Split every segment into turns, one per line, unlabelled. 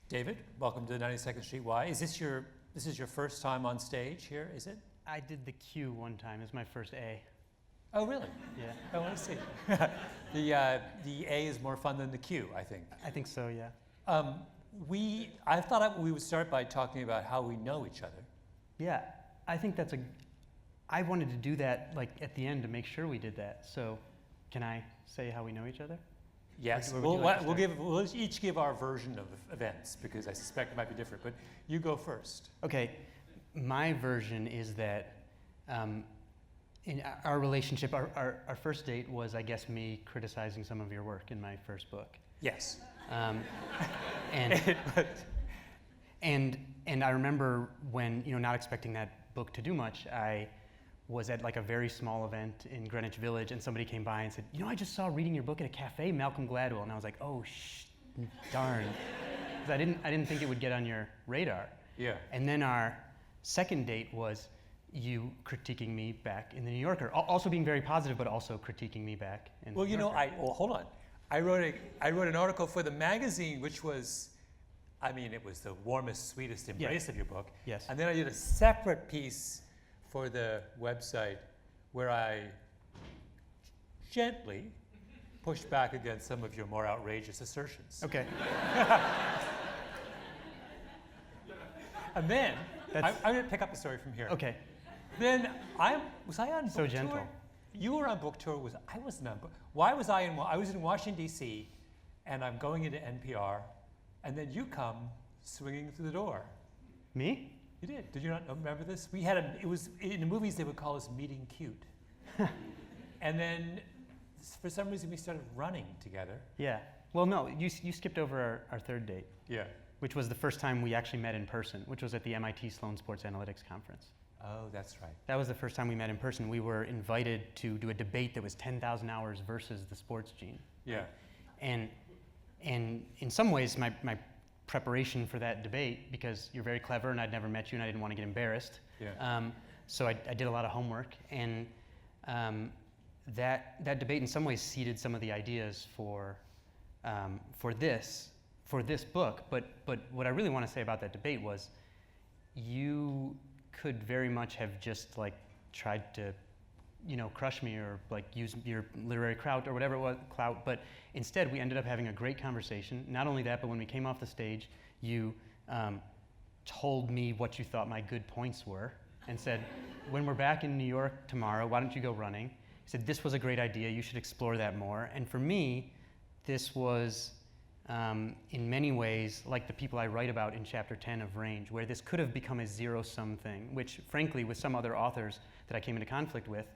David, welcome to 92nd Street Y. This is your first time on stage here, is it?
I did the Q one time. It was my first A.
Oh, really?
Yeah.
I want to see. The A is more fun than the Q, I think.
I think so, yeah.
I thought we would start by talking about how we know each other.
Yeah, I think I wanted to do that like at the end to make sure we did that. So, can I say how we know each other?
Yes, we'll each give our version of events because I suspect it might be different, but you go first.
Okay, my version is that in our relationship, our first date was, I guess, me criticizing some of your work in my first book.
Yes.
And I remember when, not expecting that book to do much, I was at like a very small event in Greenwich Village, and somebody came by and said, I just saw reading your book at a cafe, Malcolm Gladwell, and I was like, oh, darn, because I didn't think it would get on your radar.
Yeah.
And then our second date was you critiquing me back in the New Yorker, also being very positive, but also critiquing me back in the New Yorker.
Hold on. I wrote an article for the magazine, which was, it was the warmest, sweetest embrace of your book.
Yes.
And then I did a separate piece for the website where I gently pushed back against some of your more outrageous assertions.
Okay.
And then, I'm going to pick up the story from here.
Okay.
Then, was I on book
so
tour?
Gentle.
You were on book tour. I wasn't on book. Why was I in? I was in Washington D.C. and I'm going into NPR, and then you come swinging through the door.
Me?
You did. Did you not remember this? We had it was in the movies they would call us meeting cute. And then, for some reason, we started running together.
Yeah. Well, no, you skipped over our third date.
Yeah.
Which was the first time we actually met in person, which was at the MIT Sloan Sports Analytics Conference.
Oh, that's right.
That was the first time we met in person. We were invited to do a debate that was 10,000 hours versus the sports gene.
Yeah.
And in some ways, my preparation for that debate, because you're very clever and I'd never met you and I didn't want to get embarrassed.
Yeah.
So I did a lot of homework, and that debate in some ways seeded some of the ideas for this book. But what I really want to say about that debate was, you could very much have just like tried to, crush me or like use your literary clout or whatever it was, but instead we ended up having a great conversation. Not only that, but when we came off the stage, you told me what you thought my good points were and said, when we're back in New York tomorrow, why don't you go running? He said, this was a great idea, you should explore that more. And for me, this was in many ways like the people I write about in chapter 10 of Range, where this could have become a zero-sum thing, which frankly with some other authors that I came into conflict with,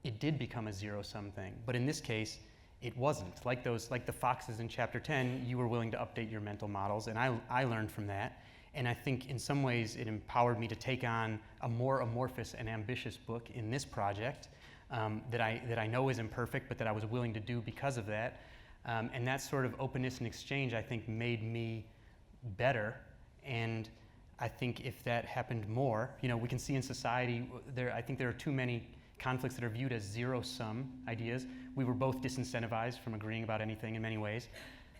it did become a zero-sum thing. But in this case, it wasn't. Like the foxes in chapter 10, you were willing to update your mental models, and I learned from that. And I think in some ways it empowered me to take on a more amorphous and ambitious book in this project that I know is imperfect, but that I was willing to do because of that. And that sort of openness and exchange, I think, made me better. And I think if that happened more, we can see in society, I think there are too many conflicts that are viewed as zero-sum ideas. We were both disincentivized from agreeing about anything in many ways.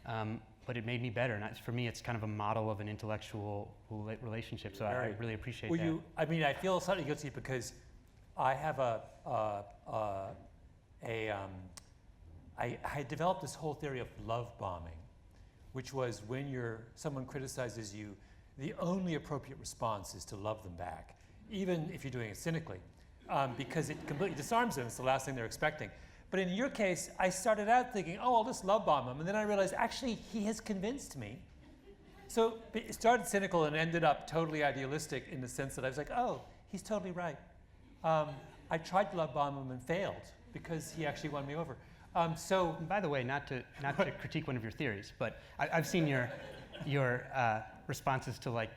But it made me better. And for me, it's kind of a model of an intellectual relationship. So I really appreciate that.
I feel slightly guilty because I have I developed this whole theory of love bombing, which was when someone criticizes you, the only appropriate response is to love them back, even if you're doing it cynically, because it completely disarms them. It's the last thing they're expecting. But in your case, I started out thinking, oh, I'll just love bomb him, and then I realized, actually, he has convinced me. So it started cynical and ended up totally idealistic in the sense that I was like, oh, he's totally right. I tried to love bomb him and failed because he actually won me over.
By the way, not to critique one of your theories, but I've seen your responses to like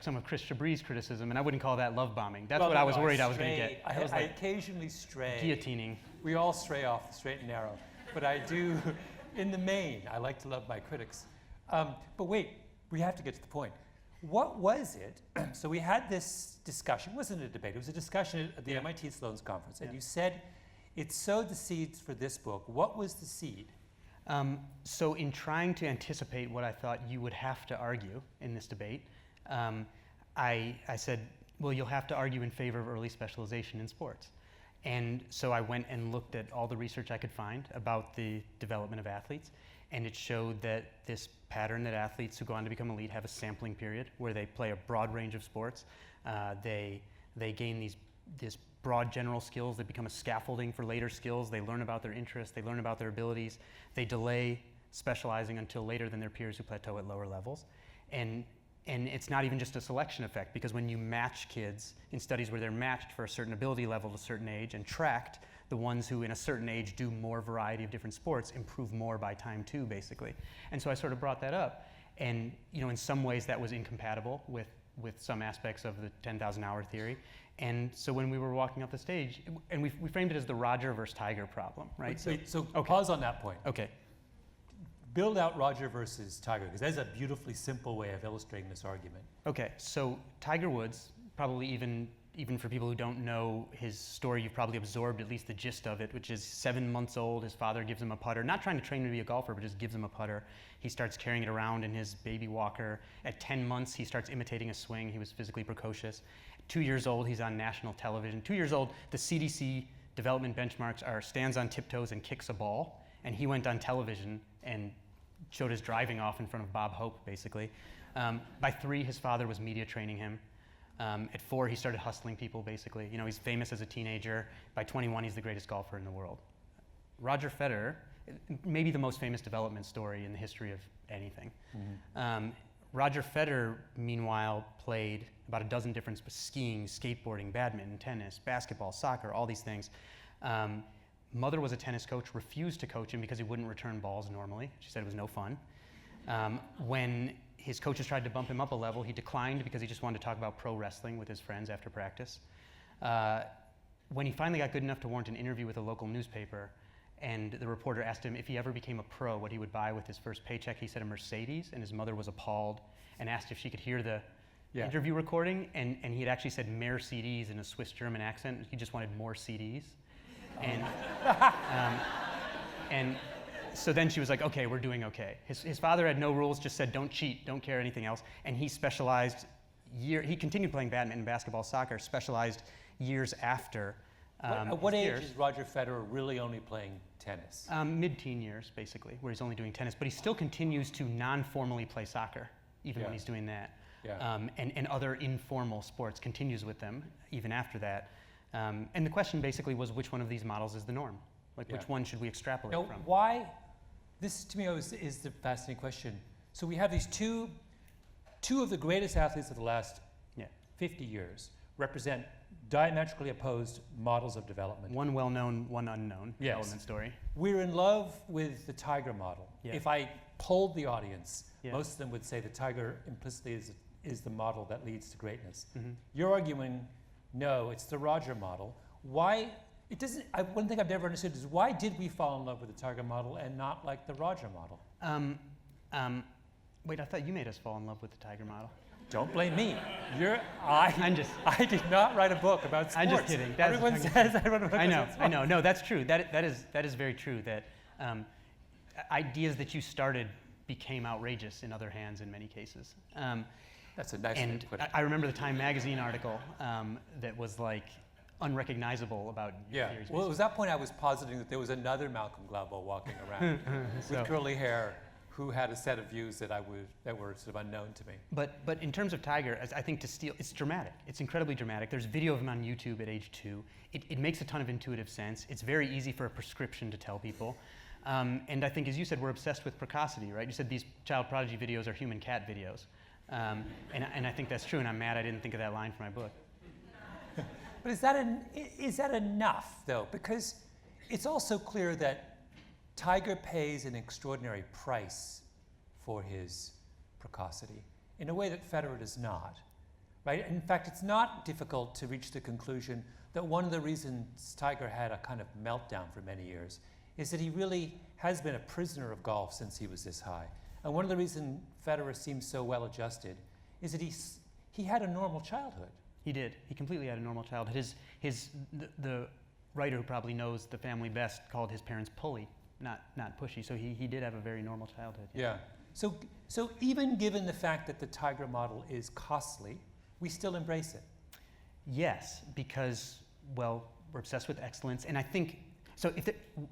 some of Chris Chabris's criticism, and I wouldn't call that love bombing. That's what I was worried I was going to get.
I occasionally stray.
Guillotining.
We all stray off the straight and narrow, but I do, in the main, I like to love my critics. But wait, we have to get to the point. What was it? So we had this discussion. It wasn't a debate. It was a discussion at the MIT Sloan's conference, and you said it sowed the seeds for this book. What was the seed?
So in trying to anticipate what I thought you would have to argue in this debate, I said, well, you'll have to argue in favor of early specialization in sports. And so I went and looked at all the research I could find about the development of athletes, and it showed that this pattern that athletes who go on to become elite have a sampling period where they play a broad range of sports. They gain these broad general skills that become a scaffolding for later skills. They learn about their interests, they learn about their abilities. They delay specializing until later than their peers who plateau at lower levels. And it's not even just a selection effect, because when you match kids in studies where they're matched for a certain ability level at a certain age and tracked, the ones who in a certain age do more variety of different sports improve more by time too, basically. And so I sort of brought that up. And in some ways that was incompatible with some aspects of the 10,000 hour theory. And so when we were walking up the stage, and we framed it as the Roger versus Tiger problem, right?
So
okay.
Pause on that point.
Okay.
Build out Roger versus Tiger, because that's a beautifully simple way of illustrating this argument.
Okay, so Tiger Woods, probably even for people who don't know his story, you've probably absorbed at least the gist of it, which is 7 months old, his father gives him a putter, not trying to train him to be a golfer, but just gives him a putter. He starts carrying it around in his baby walker. At 10 months, he starts imitating a swing. He was physically precocious. 2 years old, he's on national television. 2 years old, the CDC development benchmarks are stands on tiptoes and kicks a ball, and he went on television and showed his driving off in front of Bob Hope, basically. By 3, his father was media training him. At 4, he started hustling people, basically. He's famous as a teenager. By 21, he's the greatest golfer in the world. Roger Federer, maybe the most famous development story in the history of anything. Mm-hmm. Roger Federer, meanwhile, played about a dozen different skiing, skateboarding, badminton, tennis, basketball, soccer, all these things. Mother was a tennis coach, refused to coach him because he wouldn't return balls normally. She said it was no fun. When his coaches tried to bump him up a level, he declined because he just wanted to talk about pro wrestling with his friends after practice. When he finally got good enough to warrant an interview with a local newspaper, and the reporter asked him if he ever became a pro, what he would buy with his first paycheck, he said a Mercedes, and his mother was appalled and asked if she could hear the interview recording, and he had actually said "mehr CDs" in a Swiss-German accent. He just wanted more CDs. And so then she was like, okay, we're doing okay. His father had no rules, just said don't cheat, don't care anything else. And he specialized, he continued playing badminton, basketball, soccer, specialized years after.
At what age is Roger Federer really only playing tennis?
Mid-teen years, basically, where he's only doing tennis. But he still continues to non-formally play soccer, even when he's doing that. Yeah. And other informal sports, continues with them even after that. And the question basically was, which one of these models is the norm? Which one should we extrapolate from?
Why? This to me is the fascinating question. So we have these two of the greatest athletes of the last 50 years represent diametrically opposed models of development.
One well-known, one unknown development story.
We're in love with the Tiger model. Yeah. If I polled the audience, most of them would say the Tiger implicitly is the model that leads to greatness. Mm-hmm. You're arguing, no, it's the Roger model. Why? It doesn't. One thing I've never understood is why did we fall in love with the Tiger model and not like the Roger model?
Wait, I thought you made us fall in love with the Tiger model.
Don't blame me. I did not write a book about sports.
I'm just kidding.
Everyone says I wrote a book about sports.
I know. No, that's true. That is very true. That ideas that you started became outrageous in other hands in many cases.
That's a nice way to put it.
I remember the Time magazine article that was like unrecognizable about theories.
Well, it was that point I was positing that there was another Malcolm Gladwell walking around with curly hair who had a set of views that were sort of unknown to me.
But in terms of Tiger, I think to steal, it's dramatic. It's incredibly dramatic. There's video of him on YouTube at age 2. It makes a ton of intuitive sense. It's very easy for a prescription to tell people. And I think, as you said, we're obsessed with precocity, right? You said these child prodigy videos are human cat videos. And I think that's true, and I'm mad I didn't think of that line for my book.
But is that enough, though? Because it's also clear that Tiger pays an extraordinary price for his precocity in a way that Federer does not, right? In fact, it's not difficult to reach the conclusion that one of the reasons Tiger had a kind of meltdown for many years is that he really has been a prisoner of golf since he was this high. And one of the reasons Federer seems so well adjusted is that he had a normal childhood.
He did. He completely had a normal childhood. The writer who probably knows the family best called his parents pulley. not pushy. So he did have a very normal childhood.
Yeah. So even given the fact that the Tiger model is costly, we still embrace it.
Yes, because, well, we're obsessed with excellence. And I think, so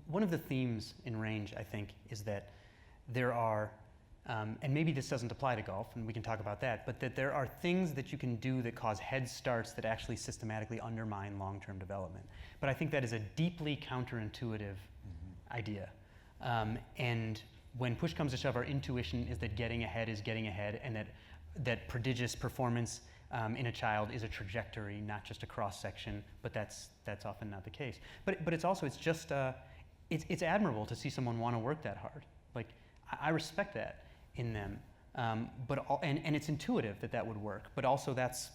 one of the themes in Range, I think, is that there are, and maybe this doesn't apply to golf, and we can talk about that, but that there are things that you can do that cause head starts that actually systematically undermine long-term development. But I think that is a deeply counterintuitive idea. And when push comes to shove, our intuition is that getting ahead is getting ahead, and that prodigious performance in a child is a trajectory, not just a cross-section, but that's often not the case. But it's also, it's admirable to see someone want to work that hard. Like, I respect that in them. And it's intuitive that would work. But also that's,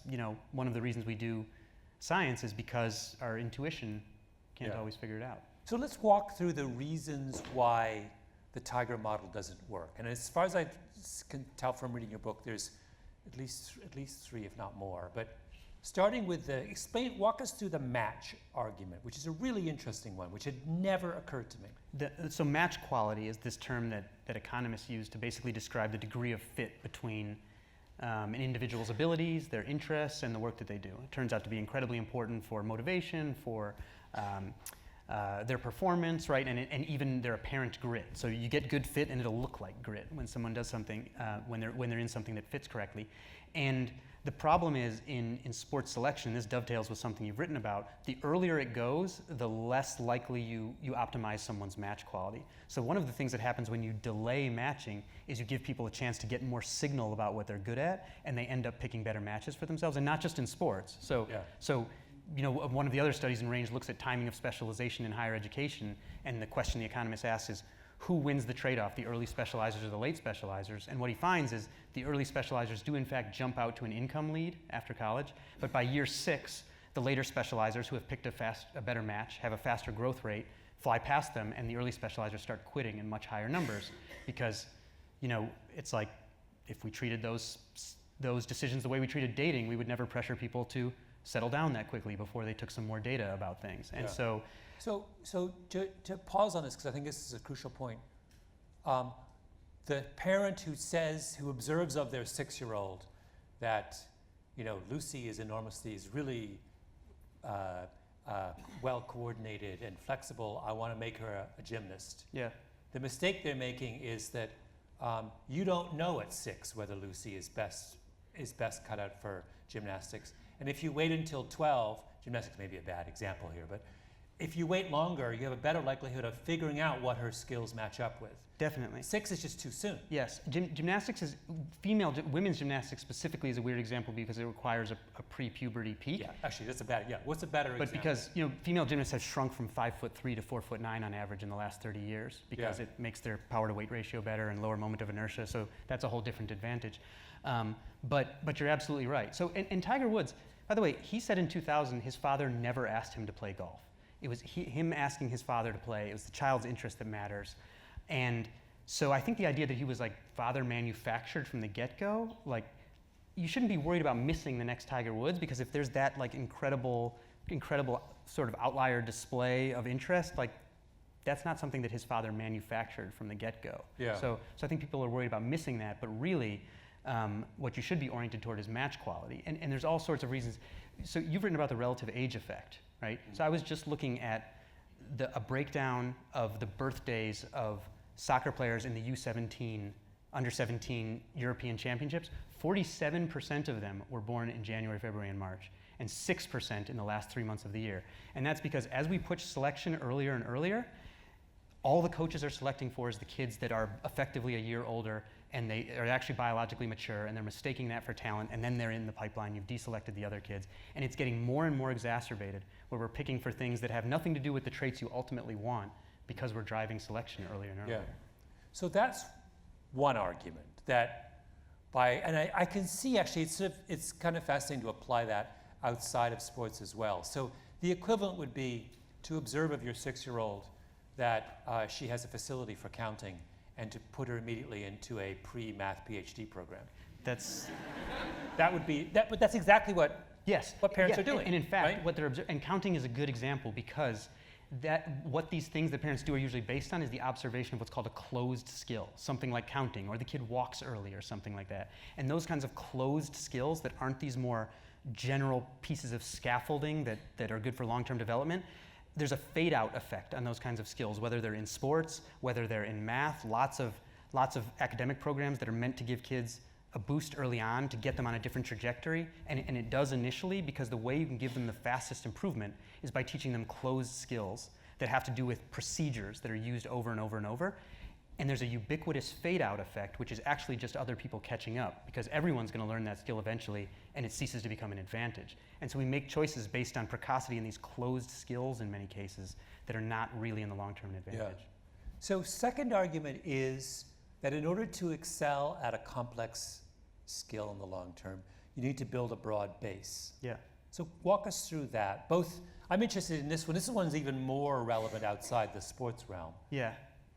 one of the reasons we do science is because our intuition can't always figure it out.
So let's walk through the reasons why the Tiger model doesn't work. And as far as I can tell from reading your book, there's at least 3, if not more. But starting with walk us through the match argument, which is a really interesting one, which had never occurred to me.
So match quality is this term that economists use to basically describe the degree of fit between an individual's abilities, their interests, and the work that they do. It turns out to be incredibly important for motivation, for their performance, right, and even their apparent grit. So you get good fit, and it'll look like grit when someone does something, when they're in something that fits correctly. And the problem is in sports selection, this dovetails with something you've written about, the earlier it goes, the less likely you optimize someone's match quality. So one of the things that happens when you delay matching is you give people a chance to get more signal about what they're good at, and they end up picking better matches for themselves, and not just in sports. So one of the other studies in Range looks at timing of specialization in higher education, and the question the economist asks is, who wins the trade-off, the early specializers or the late specializers? And what he finds is the early specializers do in fact jump out to an income lead after college, but by year 6, the later specializers who have picked a better match, have a faster growth rate, fly past them, and the early specializers start quitting in much higher numbers because, it's like if we treated those decisions the way we treated dating, we would never pressure people to settle down that quickly before they took some more data about things. And so
to pause on this, because I think this is a crucial point, the parent who observes of their 6-year-old that, Lucy is really well coordinated and flexible. I want to make her a gymnast.
Yeah.
The mistake they're making is that you don't know at 6 whether Lucy is best cut out for gymnastics. And if you wait until 12, gymnastics may be a bad example here, but if you wait longer, you have a better likelihood of figuring out what her skills match up with.
Definitely.
6 is just too soon.
Yes. Gymnastics women's gymnastics specifically is a weird example because it requires a pre-puberty peak.
Yeah, actually, that's a bad, what's a better example?
But because, female gymnasts have shrunk from 5'3" to 4'9" on average in the last 30 years because it makes their power to weight ratio better and lower moment of inertia, so that's a whole different advantage. But you're absolutely right. So, and Tiger Woods, by the way, he said in 2000 his father never asked him to play golf. It was him asking his father to play. It was the child's interest that matters. And so I think the idea that he was like father manufactured from the get-go, like you shouldn't be worried about missing the next Tiger Woods, because if there's that like incredible sort of outlier display of interest, like that's not something that his father manufactured from the get-go.
Yeah.
So I think people are worried about missing that, but really what you should be oriented toward is match quality. And there's all sorts of reasons. So you've written about the relative age effect, right? So I was just looking at a breakdown of the birthdays of soccer players in the U17, under 17 European Championships. 47% of them were born in January, February, and March, and 6% in the last 3 months of the year. And that's because as we push selection earlier and earlier, all the coaches are selecting for is the kids that are effectively a year older, and they are actually biologically mature, and they're mistaking that for talent, and then they're in the pipeline. You've deselected the other kids. And it's getting more and more exacerbated, where we're picking for things that have nothing to do with the traits you ultimately want, because we're driving selection earlier and earlier.
Yeah. So that's one argument that I can see actually it's kind of fascinating to apply that outside of sports as well. So the equivalent would be to observe of your 6-year-old that she has a facility for counting, and to put her immediately into a pre-math PhD program. But that's exactly what parents are doing.
And in fact,
right?
what they're and counting is a good example, because what these things that parents do are usually based on is the observation of what's called a closed skill, something like counting, or the kid walks early or something like that. And those kinds of closed skills that aren't these more general pieces of scaffolding that are good for long-term development, there's a fade-out effect on those kinds of skills, whether they're in sports, whether they're in math, lots of academic programs that are meant to give kids a boost early on to get them on a different trajectory, and it does initially, because the way you can give them the fastest improvement is by teaching them closed skills that have to do with procedures that are used over and over and over. And there's a ubiquitous fade-out effect, which is actually just other people catching up, because everyone's going to learn that skill eventually, and it ceases to become an advantage. And so we make choices based on precocity in these closed skills in many cases that are not really in the long-term an advantage.
Yeah. So second argument is that in order to excel at a complex skill in the long term, you need to build a broad base.
Yeah.
So walk us through that. Both, I'm interested in this one. This one's even more relevant outside the sports realm.
Yeah.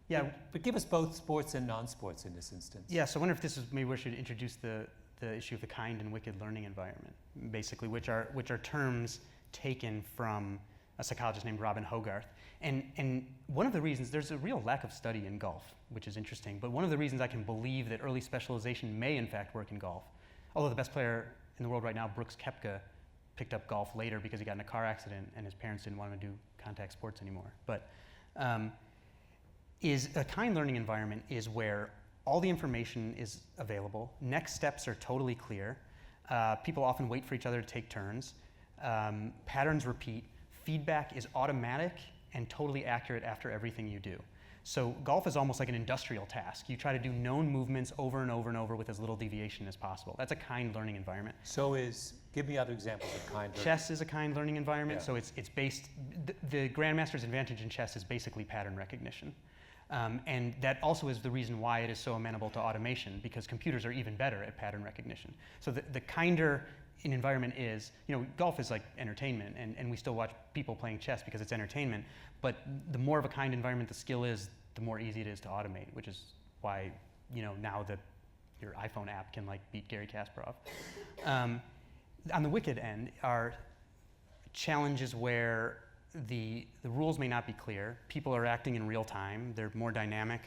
Yeah.
But give us both sports and non-sports in this instance.
Yeah, so I wonder if this is, maybe we should introduce the issue of the kind and wicked learning environment, basically, which are terms taken from a psychologist named Robin Hogarth. And one of the reasons, there's a real lack of study in golf, which is interesting, but one of the reasons I can believe that early specialization may in fact work in golf, although the best player in the world right now, Brooks Koepka, picked up golf later because he got in a car accident and his parents didn't want him to do contact sports anymore. But is a kind learning environment is where all the information is available, next steps are totally clear, people often wait for each other to take turns, patterns repeat, feedback is automatic and totally accurate after everything you do. So golf is almost like an industrial task. You try to do known movements over and over and over with as little deviation as possible. That's a kind learning environment.
So give me other examples of kind learning.
Chess is a kind learning environment,
Yeah.
so it's based, the grandmaster's advantage in chess is basically pattern recognition. And that also is the reason why it is so amenable to automation, because computers are even better at pattern recognition. So the kinder an environment is, golf is like entertainment, and we still watch people playing chess because it's entertainment, but the more of a kind environment the skill is, the more easy it is to automate, which is why, now your iPhone app can beat Gary Kasparov. On the wicked end are challenges where the rules may not be clear, people are acting in real time, they're more dynamic,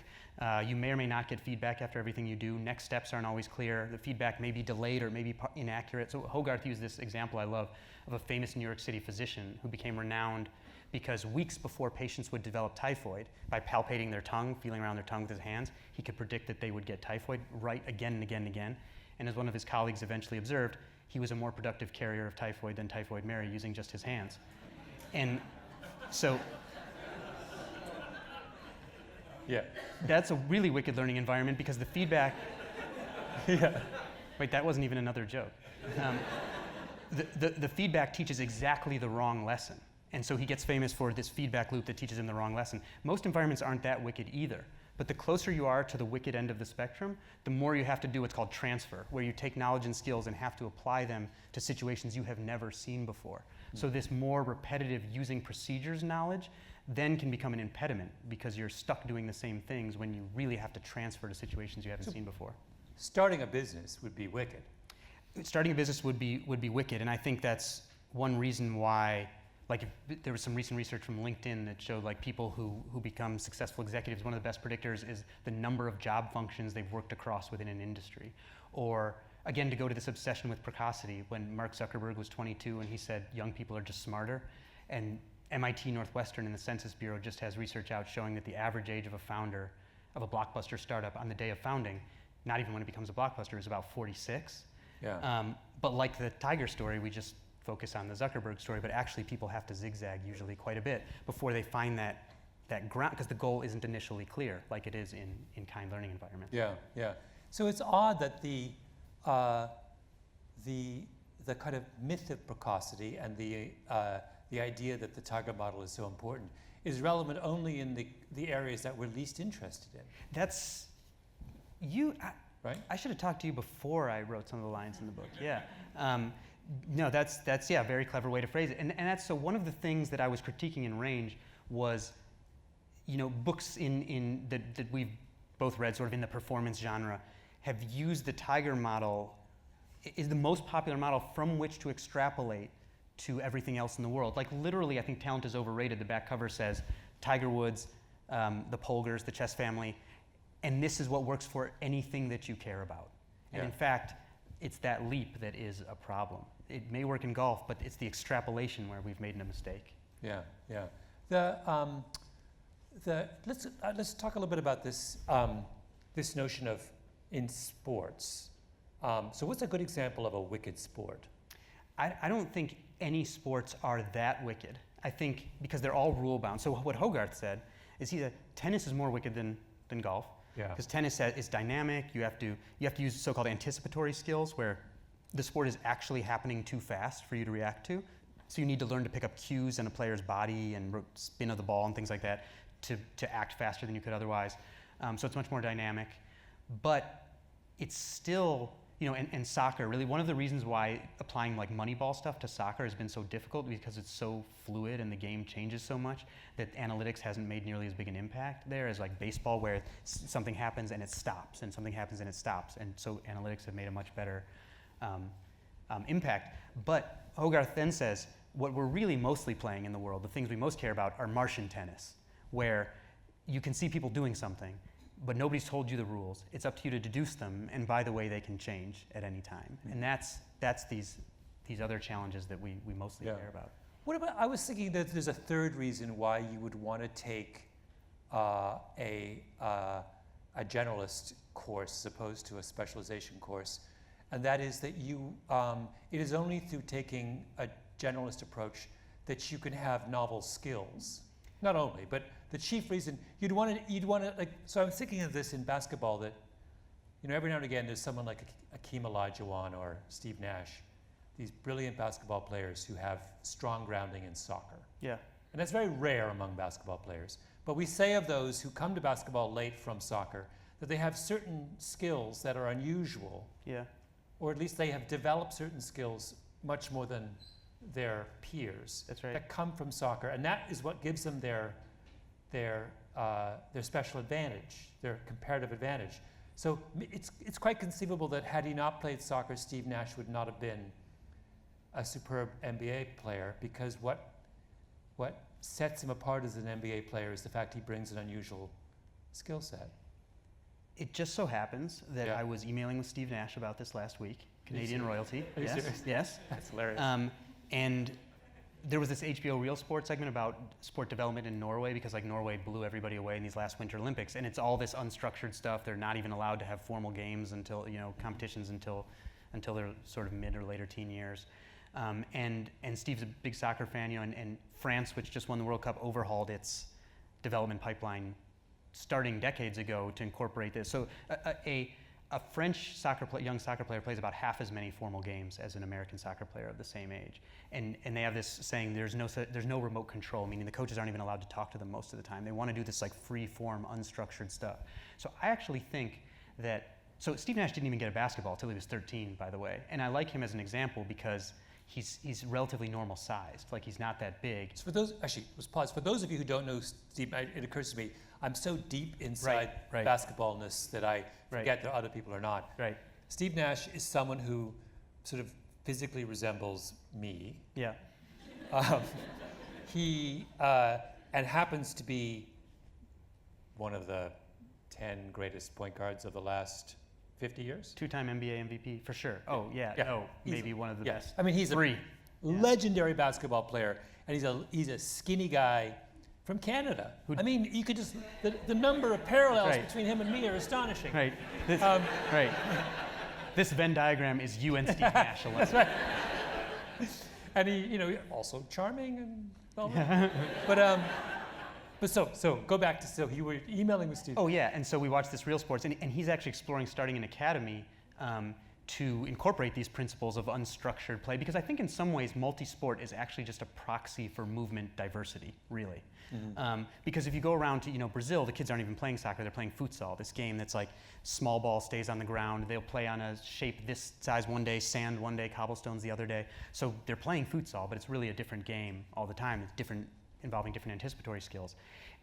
you may or may not get feedback after everything you do, next steps aren't always clear, the feedback may be delayed or may be inaccurate. So Hogarth used this example I love of a famous New York City physician who became renowned because weeks before patients would develop typhoid, by palpating their tongue, feeling around their tongue with his hands, he could predict that they would get typhoid right again and again and again. And as one of his colleagues eventually observed, he was a more productive carrier of typhoid than Typhoid Mary using just his hands. And so
Yeah.
that's a really wicked learning environment because the feedback,
Yeah.
wait, that wasn't even another joke. The feedback teaches exactly the wrong lesson. And so he gets famous for this feedback loop that teaches him the wrong lesson. Most environments aren't that wicked either. But the closer you are to the wicked end of the spectrum, the more you have to do what's called transfer, where you take knowledge and skills and have to apply them to situations you have never seen before. So this more repetitive using procedures knowledge then can become an impediment because you're stuck doing the same things when you really have to transfer to situations you haven't seen before.
Starting a business would be wicked.
Starting a business would be wicked, and I think that's one reason why, there was some recent research from LinkedIn that showed people who become successful executives, one of the best predictors is the number of job functions they've worked across within an industry. Or again, to go to this obsession with precocity, when Mark Zuckerberg was 22 and he said young people are just smarter, and MIT Northwestern and the Census Bureau just has research out showing that the average age of a founder of a blockbuster startup on the day of founding, not even when it becomes a blockbuster, is about 46.
Yeah.
But like the Tiger story, we just focus on the Zuckerberg story, but actually people have to zigzag usually quite a bit before they find that ground, because the goal isn't initially clear like it is in kind learning environments.
Yeah, yeah. So it's odd that the kind of myth of precocity and the idea that the Tiger model is so important is relevant only in the areas that we're least interested in.
That's
right?
I should have talked to you before I wrote some of the lines in the book. Yeah. No, that's a very clever way to phrase it. And that's so one of the things that I was critiquing in Range was, books that we've both read sort of in the performance genre have used the Tiger model, is the most popular model from which to extrapolate to everything else in the world. Like literally, I think talent is overrated. The back cover says Tiger Woods, the Polgars, the chess family, and this is what works for anything that you care about. And in fact, it's that leap that is a problem. It may work in golf, but it's the extrapolation where we've made a mistake.
Yeah, yeah. Let's talk a little bit about this this notion of in sports. So what's a good example of a wicked sport?
I don't think any sports are that wicked. I think because they're all rule bound. So what Hogarth said is tennis is more wicked than golf.
Yeah.
Because tennis is dynamic. You have to use so-called anticipatory skills where the sport is actually happening too fast for you to react to. So you need to learn to pick up cues in a player's body and spin of the ball and things like that to act faster than you could otherwise. So it's much more dynamic. But it's still, and soccer, really one of the reasons why applying like Moneyball stuff to soccer has been so difficult because it's so fluid and the game changes so much that analytics hasn't made nearly as big an impact there as like baseball where something happens and it stops and something happens and it stops. And so analytics have made a much better impact. But Hogarth then says, what we're really mostly playing in the world, the things we most care about are Martian tennis, where you can see people doing something, but nobody's told you the rules. It's up to you to deduce them, and by the way, they can change at any time. And that's these other challenges that we mostly care about.
What about, I was thinking that there's a third reason why you would want to take a generalist course as opposed to a specialization course, and that is that it is only through taking a generalist approach that you can have novel skills. Not only, but the chief reason you'd want to like. So I was thinking of this in basketball that, every now and again there's someone like Akeem Olajuwon or Steve Nash, these brilliant basketball players who have strong grounding in soccer.
Yeah.
And that's very rare among basketball players. But we say of those who come to basketball late from soccer that they have certain skills that are unusual.
Yeah.
Or at least they have developed certain skills much more than their peers.
That's right.
That come from soccer, and that is what gives them their special advantage, their comparative advantage. So it's quite conceivable that had he not played soccer, Steve Nash would not have been a superb NBA player, because what sets him apart as an NBA player is the fact he brings an unusual skill set.
It just so happens that
Yeah.
I was emailing with Steve Nash about this last week. Canadian royalty.
Are you
Yes.
serious?
Yes.
That's hilarious.
And there was this HBO Real Sport segment about sport development in Norway, because like Norway blew everybody away in these last Winter Olympics, and it's all this unstructured stuff. They're not even allowed to have formal games until competitions until their sort of mid or later teen years. And Steve's a big soccer fan, and France, which just won the World Cup, overhauled its development pipeline starting decades ago to incorporate this. So a French young soccer player plays about half as many formal games as an American soccer player of the same age. And they have this saying, there's no remote control, meaning the coaches aren't even allowed to talk to them most of the time. They want to do this like free form, unstructured stuff. So I actually think so Steve Nash didn't even get a basketball until he was 13, by the way. And I like him as an example because he's relatively normal sized, like he's not that big.
So let's pause. For those of you who don't know Steve, it occurs to me, I'm so deep inside
Right.
basketballness that I forget that other people are not.
Right.
Steve Nash is someone who sort of physically resembles me.
Yeah.
He and happens to be one of the 10 greatest point guards of the last 50 years.
Two-time NBA MVP for sure. Oh yeah.
Yeah.
Oh, maybe one of the best.
I mean, he's
Three.
a legendary basketball player, and he's a skinny guy from Canada. I mean, you could just the number of parallels
Right.
between him and me are astonishing.
Right. This, right. This Venn diagram is you and Steve Nash alone.
That's right. And he, also charming and well, but so go back to you were emailing with Steve.
Oh yeah, and so we watched this Real Sports, and he's actually exploring starting an academy to incorporate these principles of unstructured play, because I think in some ways multi-sport is actually just a proxy for movement diversity, really. Mm-hmm. Because if you go around to Brazil, the kids aren't even playing soccer, they're playing futsal, this game that's like small ball stays on the ground, they'll play on a shape this size one day, sand one day, cobblestones the other day. So they're playing futsal, but it's really a different game all the time. It's different, involving different anticipatory skills.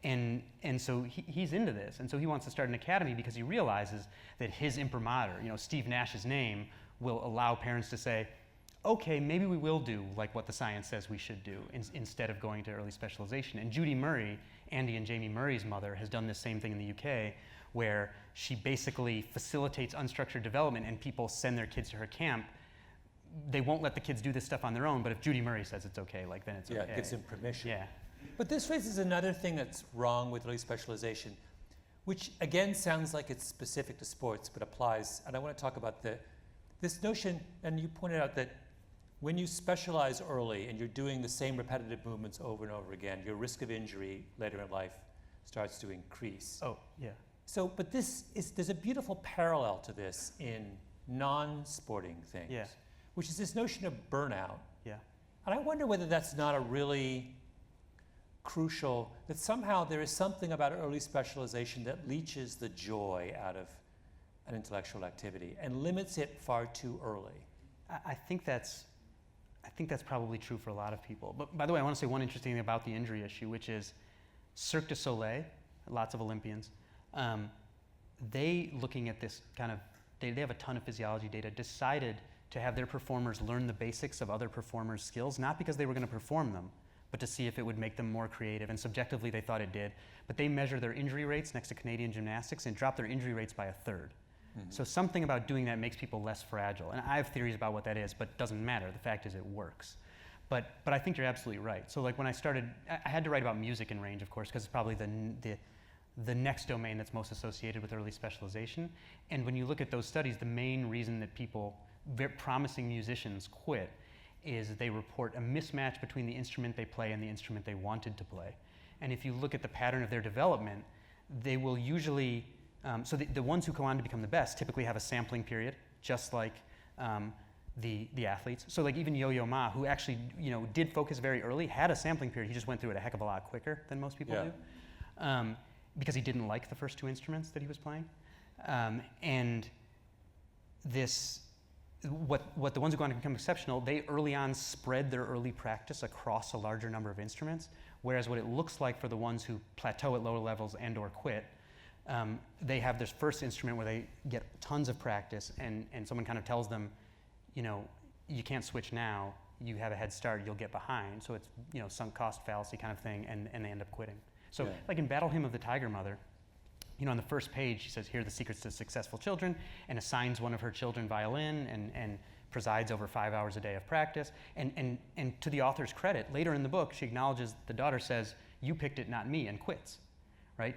And so he's into this, and so he wants to start an academy because he realizes that his imprimatur, Steve Nash's name, will allow parents to say, okay, maybe we will do like what the science says we should do instead of going to early specialization. And Judy Murray, Andy and Jamie Murray's mother, has done the same thing in the UK, where she basically facilitates unstructured development and people send their kids to her camp. They won't let the kids do this stuff on their own, but if Judy Murray says it's okay, like then it's okay.
Yeah, it gives them permission.
Yeah.
But this raises another thing that's wrong with early specialization, which again sounds like it's specific to sports, but applies. And I want to talk about this notion, and you pointed out that when you specialize early and you're doing the same repetitive movements over and over again, your risk of injury later in life starts to increase.
Oh, yeah.
So, but there's a beautiful parallel to this in non-sporting things,
Yeah.
which is this notion of burnout.
Yeah.
And I wonder whether that's not a really crucial, that somehow there is something about early specialization that leaches the joy out of an intellectual activity and limits it far too early.
I think that's probably true for a lot of people. But by the way, I want to say one interesting thing about the injury issue, which is Cirque du Soleil, lots of Olympians, they, looking at this kind of, they have a ton of physiology data, decided to have their performers learn the basics of other performers' skills, not because they were going to perform them, but to see if it would make them more creative. And subjectively, they thought it did. But they measure their injury rates next to Canadian gymnastics and drop their injury rates by a third. Mm-hmm. So something about doing that makes people less fragile. And I have theories about what that is, but it doesn't matter. The fact is it works. But I think you're absolutely right. So like when I started, I had to write about music and range, of course, because it's probably the next domain that's most associated with early specialization. And when you look at those studies, the main reason that people, very promising musicians, quit is they report a mismatch between the instrument they play and the instrument they wanted to play. And if you look at the pattern of their development, they will usually, so the ones who go on to become the best typically have a sampling period, just like the athletes. So like even Yo-Yo Ma, who actually did focus very early, had a sampling period. He just went through it a heck of a lot quicker than most people do, because he didn't like the first two instruments that he was playing. And this, what the ones who go on to become exceptional, they early on spread their early practice across a larger number of instruments, whereas what it looks like for the ones who plateau at lower levels and or quit, they have this first instrument where they get tons of practice and someone kind of tells them, you can't switch now, you have a head start, you'll get behind. So it's, sunk cost fallacy kind of thing, and they end up quitting. So like in Battle Hymn of the Tiger Mother, on the first page, she says, here are the secrets to successful children, and assigns one of her children violin and presides over 5 hours a day of practice. And to the author's credit, later in the book, she acknowledges, the daughter says, you picked it, not me, and quits, right?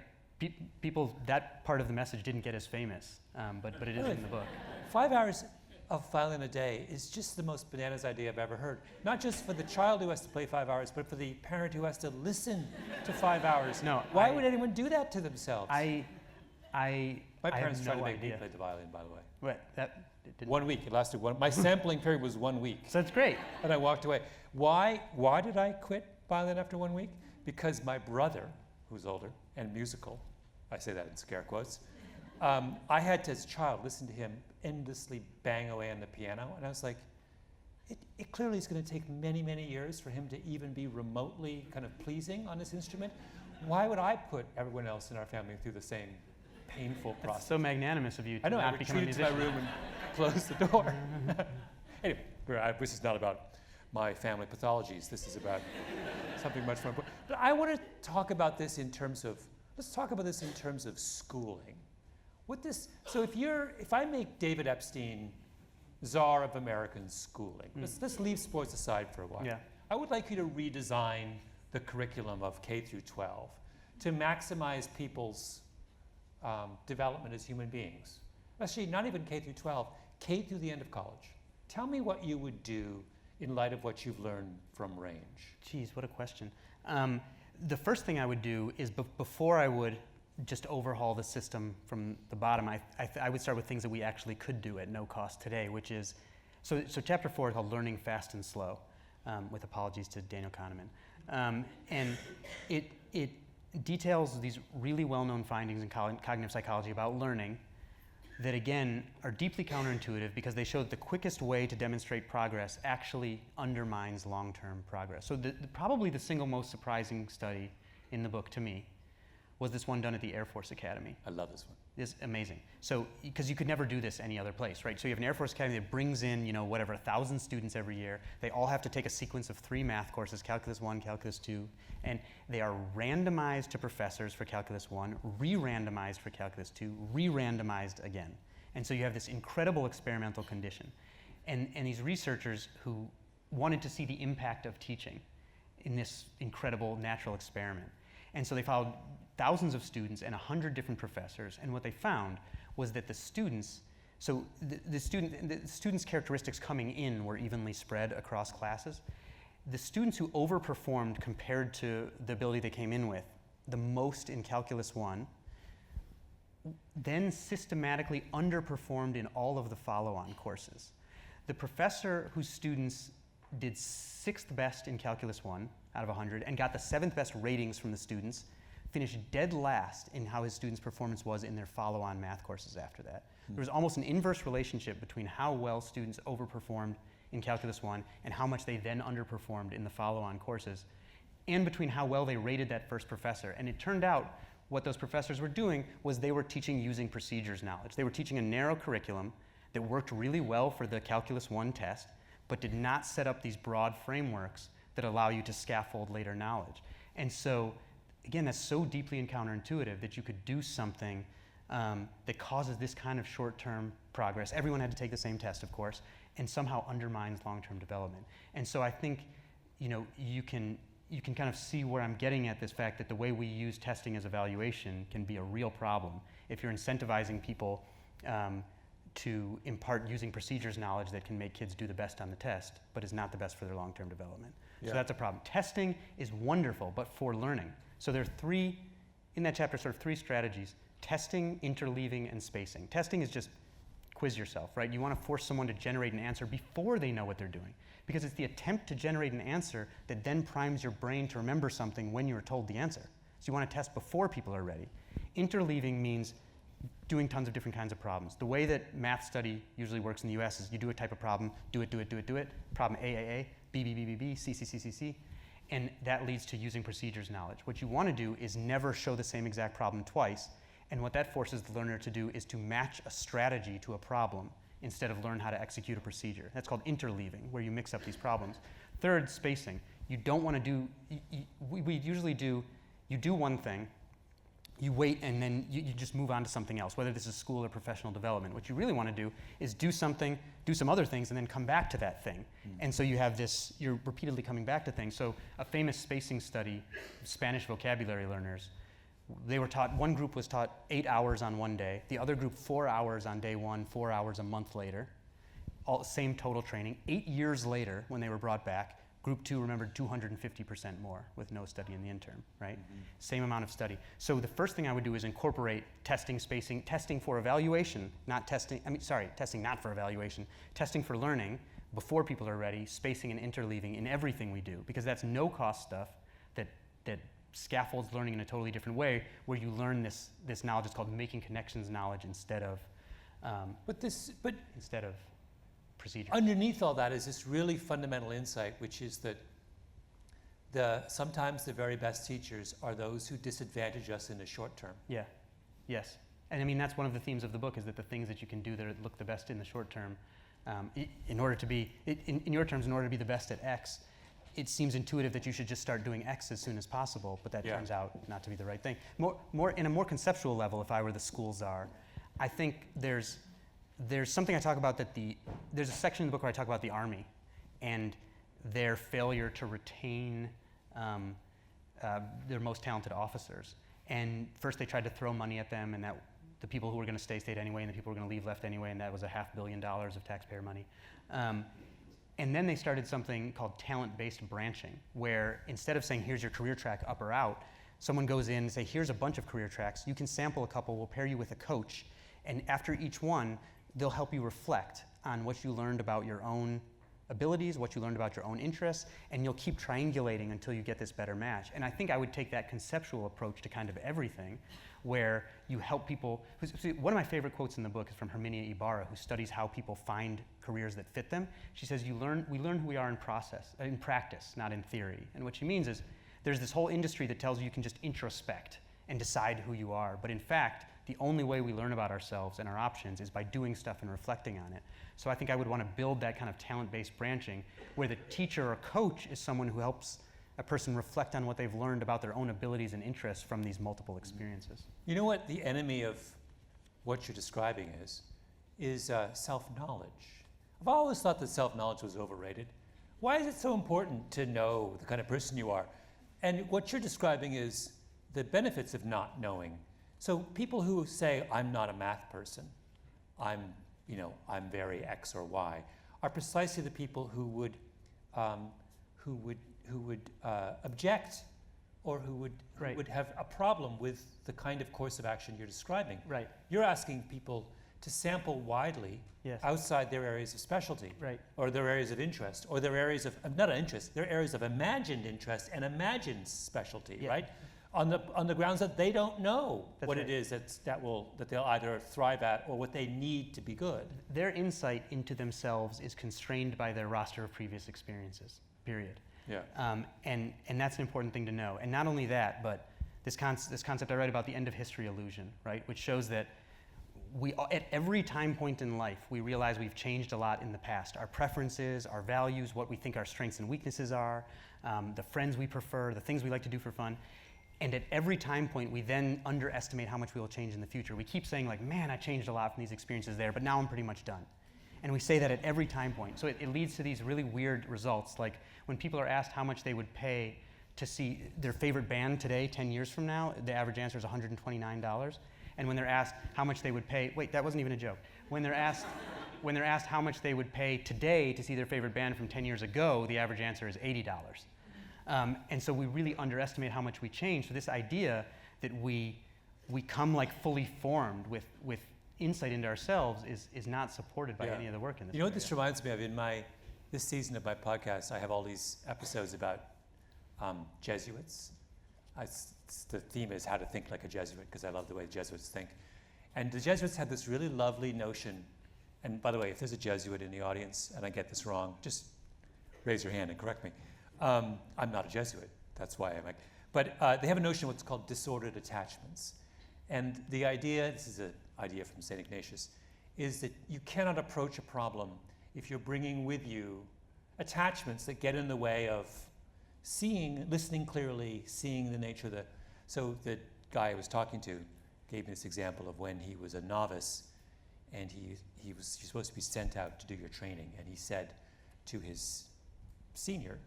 People, that part of the message didn't get as famous, but it is in the book.
5 hours of violin a day is just the most bananas idea I've ever heard. Not just for the child who has to play 5 hours, but for the parent who has to listen to 5 hours.
No,
Why would anyone do that to themselves?
My
parents tried to make me
idea.
play the violin, by the way.
What? It didn't.
1 week. It lasted one. My sampling period was 1 week.
So that's great.
And I walked away. Why did I quit violin after 1 week? Because my brother, who's older and musical, I say that in scare quotes, I had to, as a child, listen to him endlessly bang away on the piano. And I was like, it clearly is going to take many, many years for him to even be remotely kind of pleasing on this instrument. Why would I put everyone else in our family through the same painful process?
It's so magnanimous of you to
I know,
not
I
become a
retreated to
musician.
my room and closed the door. Anyway, this is not about my family pathologies. This is about something much more important. But I want to talk about this in terms of, let's talk about this in terms of schooling. So if I make David Epstein czar of American schooling, let's leave sports aside for a while.
Yeah.
I would like you to redesign the curriculum of K through 12 to maximize people's development as human beings. Actually, not even K through 12, K through the end of college. Tell me what you would do in light of what you've learned from range.
Geez, what a question. The first thing I would do is before I would just overhaul the system from the bottom, I would start with things that we actually could do at no cost today, which is, so chapter 4 is called Learning Fast and Slow, with apologies to Daniel Kahneman. And it details these really well-known findings in cognitive psychology about learning that, again, are deeply counterintuitive because they show that the quickest way to demonstrate progress actually undermines long-term progress. So probably the single most surprising study in the book to me was this one done at the Air Force Academy.
I love this one.
It's amazing. So, because you could never do this any other place, right? So you have an Air Force Academy that brings in, 1,000 students every year. They all have to take a sequence of 3 math courses, Calculus 1, Calculus 2, and they are randomized to professors for Calculus 1, re-randomized for Calculus 2, re-randomized again. And so you have this incredible experimental condition. And these researchers who wanted to see the impact of teaching in this incredible natural experiment. And so they followed thousands of students and 100 different professors, and what they found was that the students, so the students' characteristics coming in were evenly spread across classes. The students who overperformed compared to the ability they came in with, the most in Calculus 1, then systematically underperformed in all of the follow-on courses. The professor whose students did 6th best in Calculus 1 out of 100 and got the 7th best ratings from the students finished dead last in how his students' performance was in their follow-on math courses after that. There was almost an inverse relationship between how well students overperformed in Calculus 1 and how much they then underperformed in the follow-on courses, and between how well they rated that first professor. And it turned out what those professors were doing was they were teaching using procedures knowledge. They were teaching a narrow curriculum that worked really well for the Calculus 1 test, but did not set up these broad frameworks that allow you to scaffold later knowledge. And so, again, that's so deeply counterintuitive that you could do something that causes this kind of short-term progress. Everyone had to take the same test, of course, and somehow undermines long-term development. And so I think, you can kind of see where I'm getting at, this fact that the way we use testing as evaluation can be a real problem if you're incentivizing people to impart using procedures knowledge that can make kids do the best on the test, but is not the best for their long-term development. Yeah. So that's a problem. Testing is wonderful, but for learning. So there are 3, in that chapter, sort of 3 strategies: testing, interleaving, and spacing. Testing is just quiz yourself, right? You want to force someone to generate an answer before they know what they're doing, because it's the attempt to generate an answer that then primes your brain to remember something when you're told the answer. So you want to test before people are ready. Interleaving means doing tons of different kinds of problems. The way that math study usually works in the US is you do a type of problem, do it, problem A, B, B, B, B, B, C, C, C, C, C, and that leads to using procedures knowledge. What you want to do is never show the same exact problem twice, and what that forces the learner to do is to match a strategy to a problem instead of learn how to execute a procedure. That's called interleaving, where you mix up these problems. Third, spacing. You don't want to do, we usually do, you do one thing, you wait, and then you just move on to something else, whether this is school or professional development. What you really want to do is do something, do some other things, and then come back to that thing. And so you have this, you're repeatedly coming back to things. So a famous spacing study, Spanish vocabulary learners, they were taught, one group was taught 8 hours on one day, the other group 4 hours on day 1, 4 hours a month later, all same total training. 8 years later, when they were brought back, Group 2 remembered 250% more with no study in the interim, right? Same amount of study. So the first thing I would do is incorporate testing, spacing, testing for evaluation, testing not for evaluation, testing for learning before people are ready, spacing and interleaving in everything we do, because that's no-cost stuff that scaffolds learning in a totally different way, where you learn this knowledge. It's called making connections knowledge instead of procedure.
Underneath all that is this really fundamental insight, which is that sometimes the very best teachers are those who disadvantage us in the short term.
Yeah, yes. And I mean, that's one of the themes of the book, is that the things that you can do that look the best in the short term, in order to be, in your terms, in order to be the best at X, it seems intuitive that you should just start doing X as soon as possible, but that turns out not to be the right thing. More in a more conceptual level, if I were the school czar, I think there's something I talk about there's a section in the book where I talk about the Army and their failure to retain their most talented officers. And first they tried to throw money at them, and that the people who were going to stay anyway, and the people who were going to leave left anyway, and that was $500 million of taxpayer money. And then they started something called talent-based branching, where instead of saying, here's your career track, up or out, someone goes in and say, here's a bunch of career tracks. You can sample a couple. We'll pair you with a coach. And after each one, they'll help you reflect on what you learned about your own abilities, what you learned about your own interests, and you'll keep triangulating until you get this better match. And I think I would take that conceptual approach to kind of everything, where you help people. One of my favorite quotes in the book is from Herminia Ibarra, who studies how people find careers that fit them. She says, we learn who we are in practice, not in theory. And what she means is, there's this whole industry that tells you can just introspect and decide who you are. But in fact, the only way we learn about ourselves and our options is by doing stuff and reflecting on it. So I think I would want to build that kind of talent-based branching where the teacher or coach is someone who helps a person reflect on what they've learned about their own abilities and interests from these multiple experiences.
You know what the enemy of what you're describing is self-knowledge. I've always thought that self-knowledge was overrated. Why is it so important to know the kind of person you are? And what you're describing is the benefits of not knowing. So people who say, I'm not a math person, I'm very X or Y, are precisely the people who would object, or who would have a problem with the kind of course of action you're describing.
Right.
You're asking people to sample widely outside their areas of specialty, or their areas of interest, or their areas of, not interest, their areas of imagined interest and imagined specialty, right? On the grounds that they don't know what it is that they'll either thrive at or what they need to be good.
Their insight into themselves is constrained by their roster of previous experiences, period.
Yeah.
And that's an important thing to know. And not only that, but this concept I write about, the end of history illusion, right? Which shows that at every time point in life, we realize we've changed a lot in the past. Our preferences, our values, what we think our strengths and weaknesses are, the friends we prefer, the things we like to do for fun. And at every time point, we then underestimate how much we will change in the future. We keep saying like, man, I changed a lot from these experiences there, but now I'm pretty much done. And we say that at every time point. So it leads to these really weird results. Like when people are asked how much they would pay to see their favorite band today, 10 years from now, the average answer is $129. And when they're asked how much they would pay, wait, that wasn't even a joke. When they're asked how much they would pay today to see their favorite band from 10 years ago, the average answer is $80. And so we really underestimate how much we change. So this idea that we come like fully formed with insight into ourselves is not supported by any of the work in this.
You know what this reminds me of? In this season of my podcast, I have all these episodes about Jesuits. The theme is how to think like a Jesuit, because I love the way the Jesuits think. And the Jesuits had this really lovely notion. And by the way, if there's a Jesuit in the audience and I get this wrong, just raise your hand and correct me. I'm not a Jesuit. That's why I'm like. But they have a notion of what's called disordered attachments. And the idea, this is an idea from St. Ignatius, is that you cannot approach a problem if you're bringing with you attachments that get in the way of listening clearly, seeing the nature of So the guy I was talking to gave me this example of when he was a novice and you're supposed to be sent out to do your training. And he said to his senior,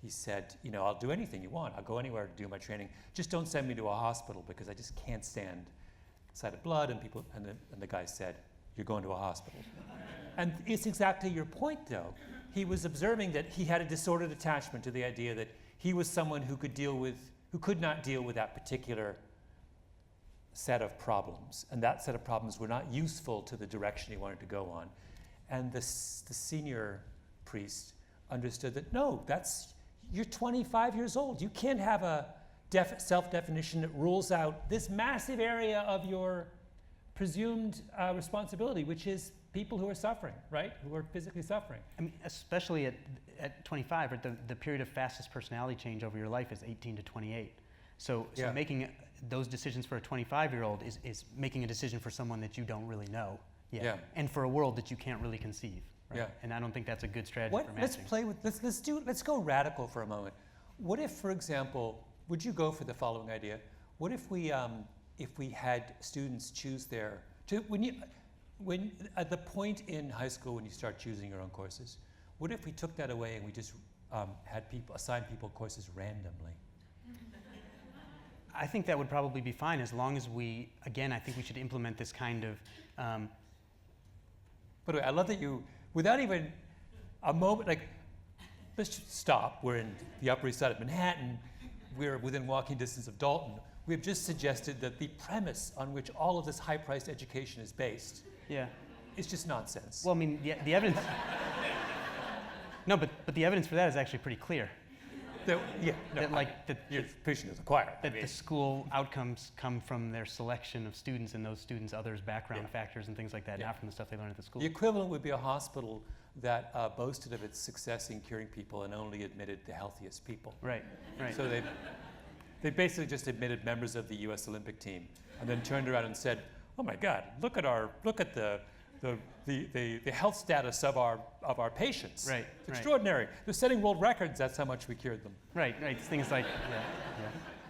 he said, I'll do anything you want. I'll go anywhere to do my training. Just don't send me to a hospital because I just can't stand the sight of blood. And the guy said, you're going to a hospital. And it's exactly your point, though. He was observing that he had a disordered attachment to the idea that he was someone who could not deal with that particular set of problems. And that set of problems were not useful to the direction he wanted to go on. And the senior priest understood that, no, you're 25 years old. You can't have a self-definition that rules out this massive area of your presumed responsibility, which is people who are suffering, right? Who are physically suffering.
I mean, especially at 25, right? The period of fastest personality change over your life is 18 to 28. So making those decisions for a 25-year-old is making a decision for someone that you don't really know yet. Yeah. And for a world that you can't really conceive. Right? Yeah. And I don't think that's a good strategy for matching.
Let's go radical for a moment. What if, for example, would you go for the following idea? What if we had students choose when at the point in high school when you start choosing your own courses, what if we took that away and we just assign people courses randomly?
I think that would probably be fine as long as I think we should implement this kind of.
By the way, I love that you, without even a moment, let's just stop. We're in the Upper East Side of Manhattan. We're within walking distance of Dalton. We have just suggested that the premise on which all of this high-priced education is based is just nonsense.
Well, I mean, the evidence. No, but the evidence for that is actually pretty clear.
You're preaching to the choir.
The school outcomes come from their selection of students and those students' others' background factors and things like that, not from the stuff they learn at the school.
The equivalent would be a hospital that boasted of its success in curing people and only admitted the healthiest people.
Right.
So They basically just admitted members of the U.S. Olympic team, and then turned around and said, "Oh my God, look at the health status of our patients.
Right,
It's extraordinary. They're setting world records. That's how much we cured them."
Right. Things like,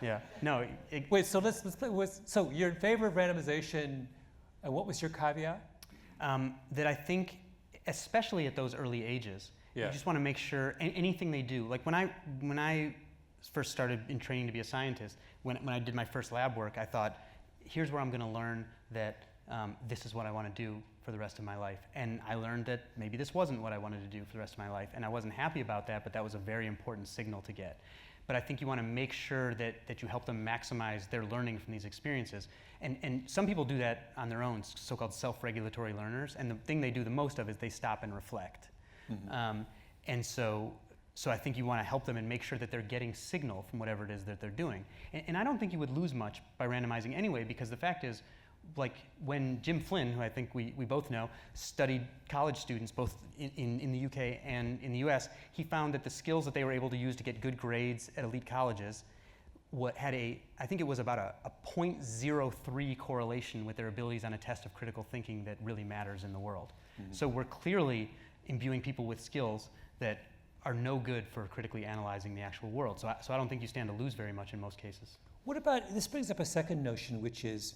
yeah. No.
Wait. So let's play. So you're in favor of randomization, and what was your caveat?
That I think, especially at those early ages, you just want to make sure anything they do. Like when I first started in training to be a scientist, when I did my first lab work, I thought, here's where I'm going to learn that this is what I want to do for the rest of my life. And I learned that maybe this wasn't what I wanted to do for the rest of my life. And I wasn't happy about that, but that was a very important signal to get. But I think you want to make sure that you help them maximize their learning from these experiences. And some people do that on their own, so-called self-regulatory learners. And the thing they do the most of is they stop and reflect. Mm-hmm. And so I think you want to help them and make sure that they're getting signal from whatever it is that they're doing. And I don't think you would lose much by randomizing anyway, because the fact is, like when Jim Flynn, who I think we both know, studied college students both in the UK and in the US, he found that the skills that they were able to use to get good grades at elite colleges had I think it was about a 0.03 correlation with their abilities on a test of critical thinking that really matters in the world. Mm-hmm. So we're clearly imbuing people with skills that are no good for critically analyzing the actual world. So I don't think you stand to lose very much in most cases.
What about, this brings up a second notion, which is,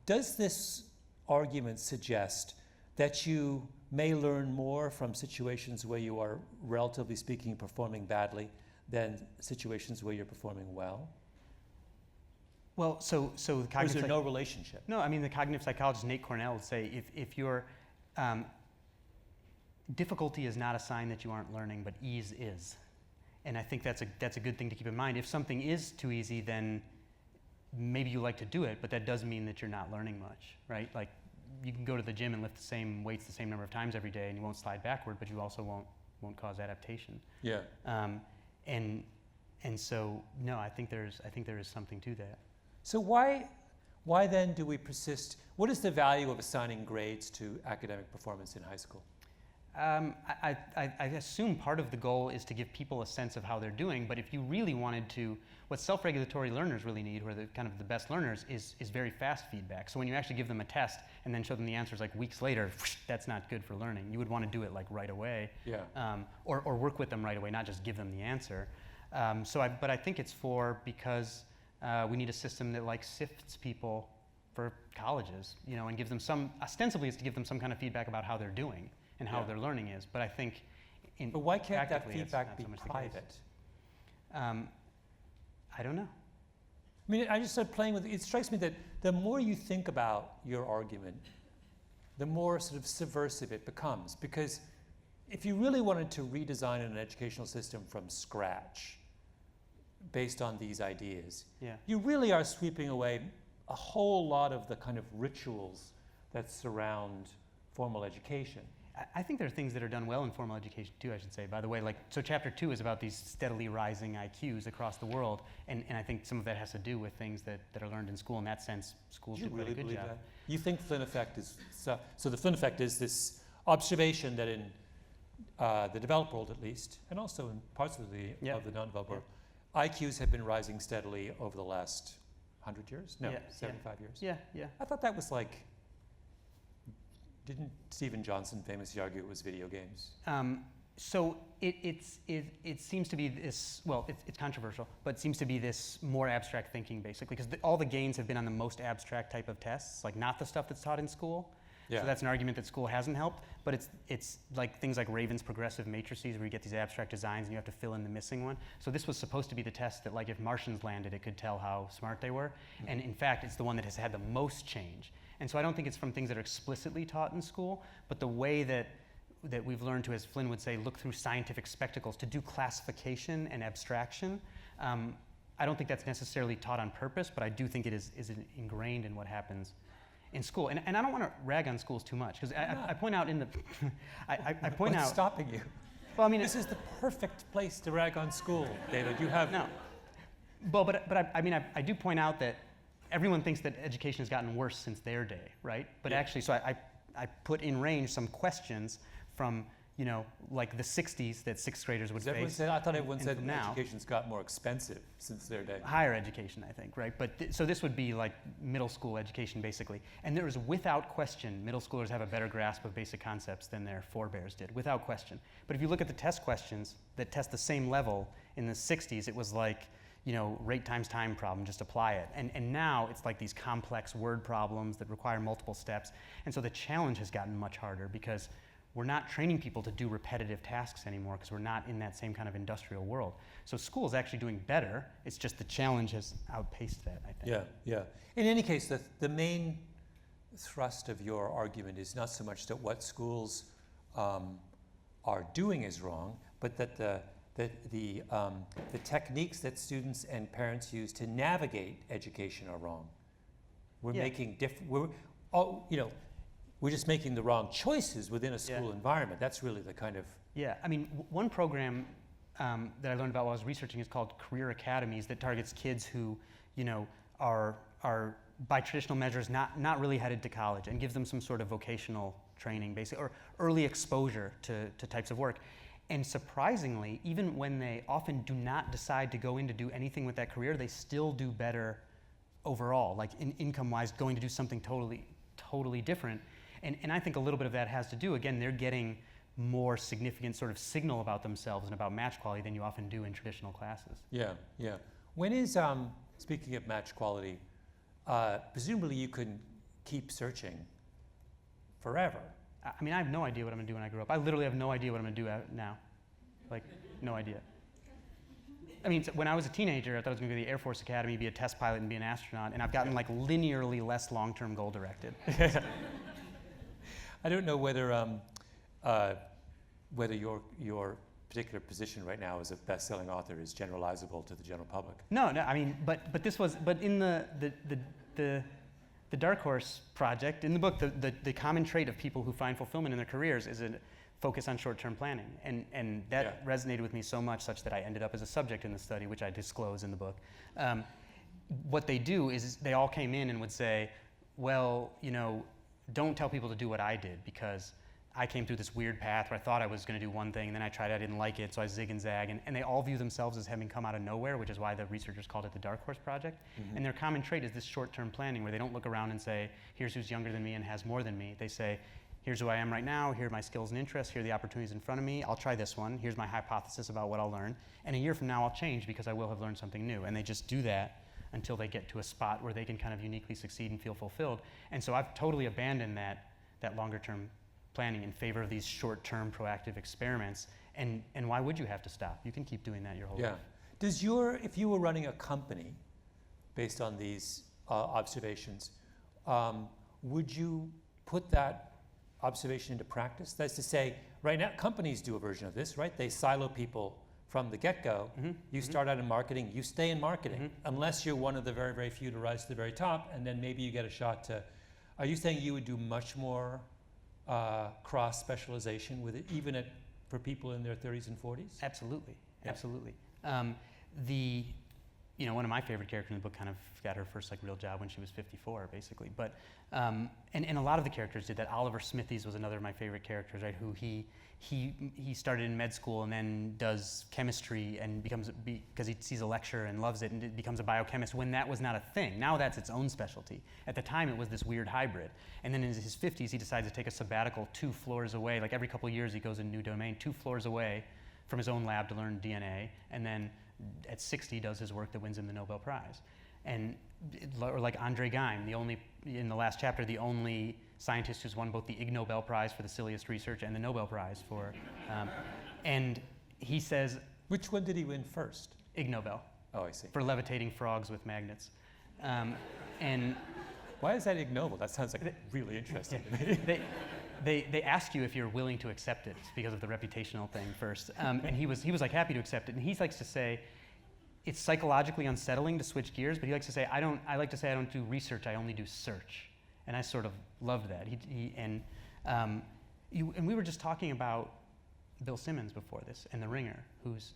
does this argument suggest that you may learn more from situations where you are, relatively speaking, performing badly than situations where you're performing well?
Well, so the cognitive...
Or is there no relationship?
No, I mean, the cognitive psychologist Nate Cornell would say if your difficulty is not a sign that you aren't learning, but ease is. And I think that's a good thing to keep in mind. If something is too easy, then maybe you like to do it, but that doesn't mean that you're not learning much, right? Like, you can go to the gym and lift the same weights the same number of times every day, and you won't slide backward, but you also won't cause adaptation.
Yeah.
And so no, I think there is something to that.
So why then do we persist? What is the value of assigning grades to academic performance in high school?
I assume part of the goal is to give people a sense of how they're doing, but if you really wanted to, what self-regulatory learners really need, who are the kind of the best learners, is very fast feedback. So when you actually give them a test and then show them the answers like weeks later, that's not good for learning. You would want to do it like right away, or work with them right away, not just give them the answer. But I think it's because we need a system that like sifts people for colleges, and gives them ostensibly it's to give them some kind of feedback about how they're doing and how their learning is. But I think
but why can't that feedback be private?
I don't know.
I mean, I just started playing with it. It strikes me that the more you think about your argument, the more sort of subversive it becomes. Because if you really wanted to redesign an educational system from scratch based on these ideas, you really are sweeping away a whole lot of the kind of rituals that surround formal education.
I think there are things that are done well in formal education too, I should say. By the way, so chapter 2 is about these steadily rising IQs across the world, and I think some of that has to do with things that are learned in school. In that sense, schools do quite a good job.
That? You think Flynn Effect is, so the Flynn Effect is this observation that in the developed world at least, and also in parts of the non-developed world, IQs have been rising steadily over the last 100 years? No, 75 years?
Yeah.
I thought that was like, didn't Stephen Johnson famously argue it was video games?
So it seems to be this, well, it's controversial, but it seems to be this more abstract thinking basically, because all the gains have been on the most abstract type of tests, like not the stuff that's taught in school. Yeah. So that's an argument that school hasn't helped, but it's like things like Raven's progressive matrices where you get these abstract designs and you have to fill in the missing one. So this was supposed to be the test that, like, if Martians landed, it could tell how smart they were. Mm-hmm. And in fact, it's the one that has had the most change. And so I don't think it's from things that are explicitly taught in school, but the way that we've learned to, as Flynn would say, look through scientific spectacles to do classification and abstraction. I don't think that's necessarily taught on purpose, but I do think it is ingrained in what happens in school. And I don't want to rag on schools too much, because I point out in the I point
What's
out
stopping you?
Well, I mean,
this is the perfect place to rag on school, David. You have
no. Well, but I do point out that everyone thinks that education has gotten worse since their day, right? But actually, so I put in range some questions from like the 60s that sixth graders would face.
I thought everyone said
now,
education's got more expensive since their day.
Higher education, I think, right? But so this would be like middle school education, basically. And there is, without question, middle schoolers have a better grasp of basic concepts than their forebears did, without question. But if you look at the test questions that test the same level in the 60s, it was like, rate times time problem, just apply it. And now it's like these complex word problems that require multiple steps. And so the challenge has gotten much harder because we're not training people to do repetitive tasks anymore because we're not in that same kind of industrial world. So school is actually doing better. It's just the challenge has outpaced that, I think.
Yeah. In any case, the main thrust of your argument is not so much that what schools are doing is wrong, but that the techniques that students and parents use to navigate education are wrong. We're making we're just making the wrong choices within a school environment. That's really the kind of...
Yeah, I mean, one program that I learned about while I was researching is called Career Academies, that targets kids who, are by traditional measures not really headed to college, and gives them some sort of vocational training, basically, or early exposure to types of work. And surprisingly, even when they often do not decide to go in to do anything with that career, they still do better overall, like income-wise, going to do something totally different. And I think a little bit of that has to do, again, they're getting more significant sort of signal about themselves and about match quality than you often do in traditional classes.
Yeah. When is, speaking of match quality, presumably you can keep searching forever.
I mean, I have no idea what I'm going to do when I grow up. I literally have no idea what I'm going to do now. Like, no idea. I mean, when I was a teenager, I thought I was going to go to the Air Force Academy, be a test pilot, and be an astronaut, and I've gotten like linearly less long-term goal-directed.
I don't know whether your particular position right now as a best-selling author is generalizable to the general public.
No. I mean, but in the Dark Horse project, in the book, the common trait of people who find fulfillment in their careers is a focus on short-term planning, and that resonated with me so much, such that I ended up as a subject in the study, which I disclose in the book. What they do is they all came in and would say, well, don't tell people to do what I did, because I came through this weird path where I thought I was going to do one thing, and then I tried it, I didn't like it, so I zig and zag. And they all view themselves as having come out of nowhere, which is why the researchers called it the Dark Horse Project. Mm-hmm. And their common trait is this short-term planning, where they don't look around and say, here's who's younger than me and has more than me. They say, here's who I am right now, here are my skills and interests, here are the opportunities in front of me, I'll try this one, here's my hypothesis about what I'll learn, and a year from now I'll change because I will have learned something new. And they just do that until they get to a spot where they can kind of uniquely succeed and feel fulfilled. And so I've totally abandoned that longer-term planning in favor of these short-term proactive experiments. And why would you have to stop? You can keep doing that your whole life.
If you were running a company based on these observations, would you put that observation into practice? That's to say, right now, companies do a version of this, right? They silo people from the get-go. Mm-hmm. You start out in marketing, you stay in marketing, unless you're one of the very, very few to rise to the very top, and then maybe you get a shot to... Are you saying you would do much more cross-specialization with it, even for people in their 30s and 40s?
Absolutely. One of my favorite characters in the book kind of got her first real job when she was 54, basically. But and a lot of the characters did that. Oliver Smithies was another of my favorite characters, right? Who he started in med school and then does chemistry and because he sees a lecture and loves it and becomes a biochemist when that was not a thing. Now that's its own specialty. At the time it was this weird hybrid. And then in his 50s he decides to take a sabbatical 2 floors away. Like every couple of years he goes in a new domain, 2 floors away from his own lab to learn DNA, and then at 60 does his work that wins him the Nobel Prize. Or like Andre Geim, in the last chapter, the only scientist who's won both the Ig Nobel Prize for the silliest research and the Nobel Prize for, and he says...
Which one did he win first?
Ig Nobel.
Oh, I see.
For levitating frogs with magnets. And
why is that Ig Nobel? That sounds really interesting to me.
They ask you if you're willing to accept it because of the reputational thing first. And he was happy to accept it. And he likes to say, it's psychologically unsettling to switch gears, but he likes to say, I like to say I don't do research, I only do search. And I sort of loved that. And we were just talking about Bill Simmons before this, and The Ringer, who's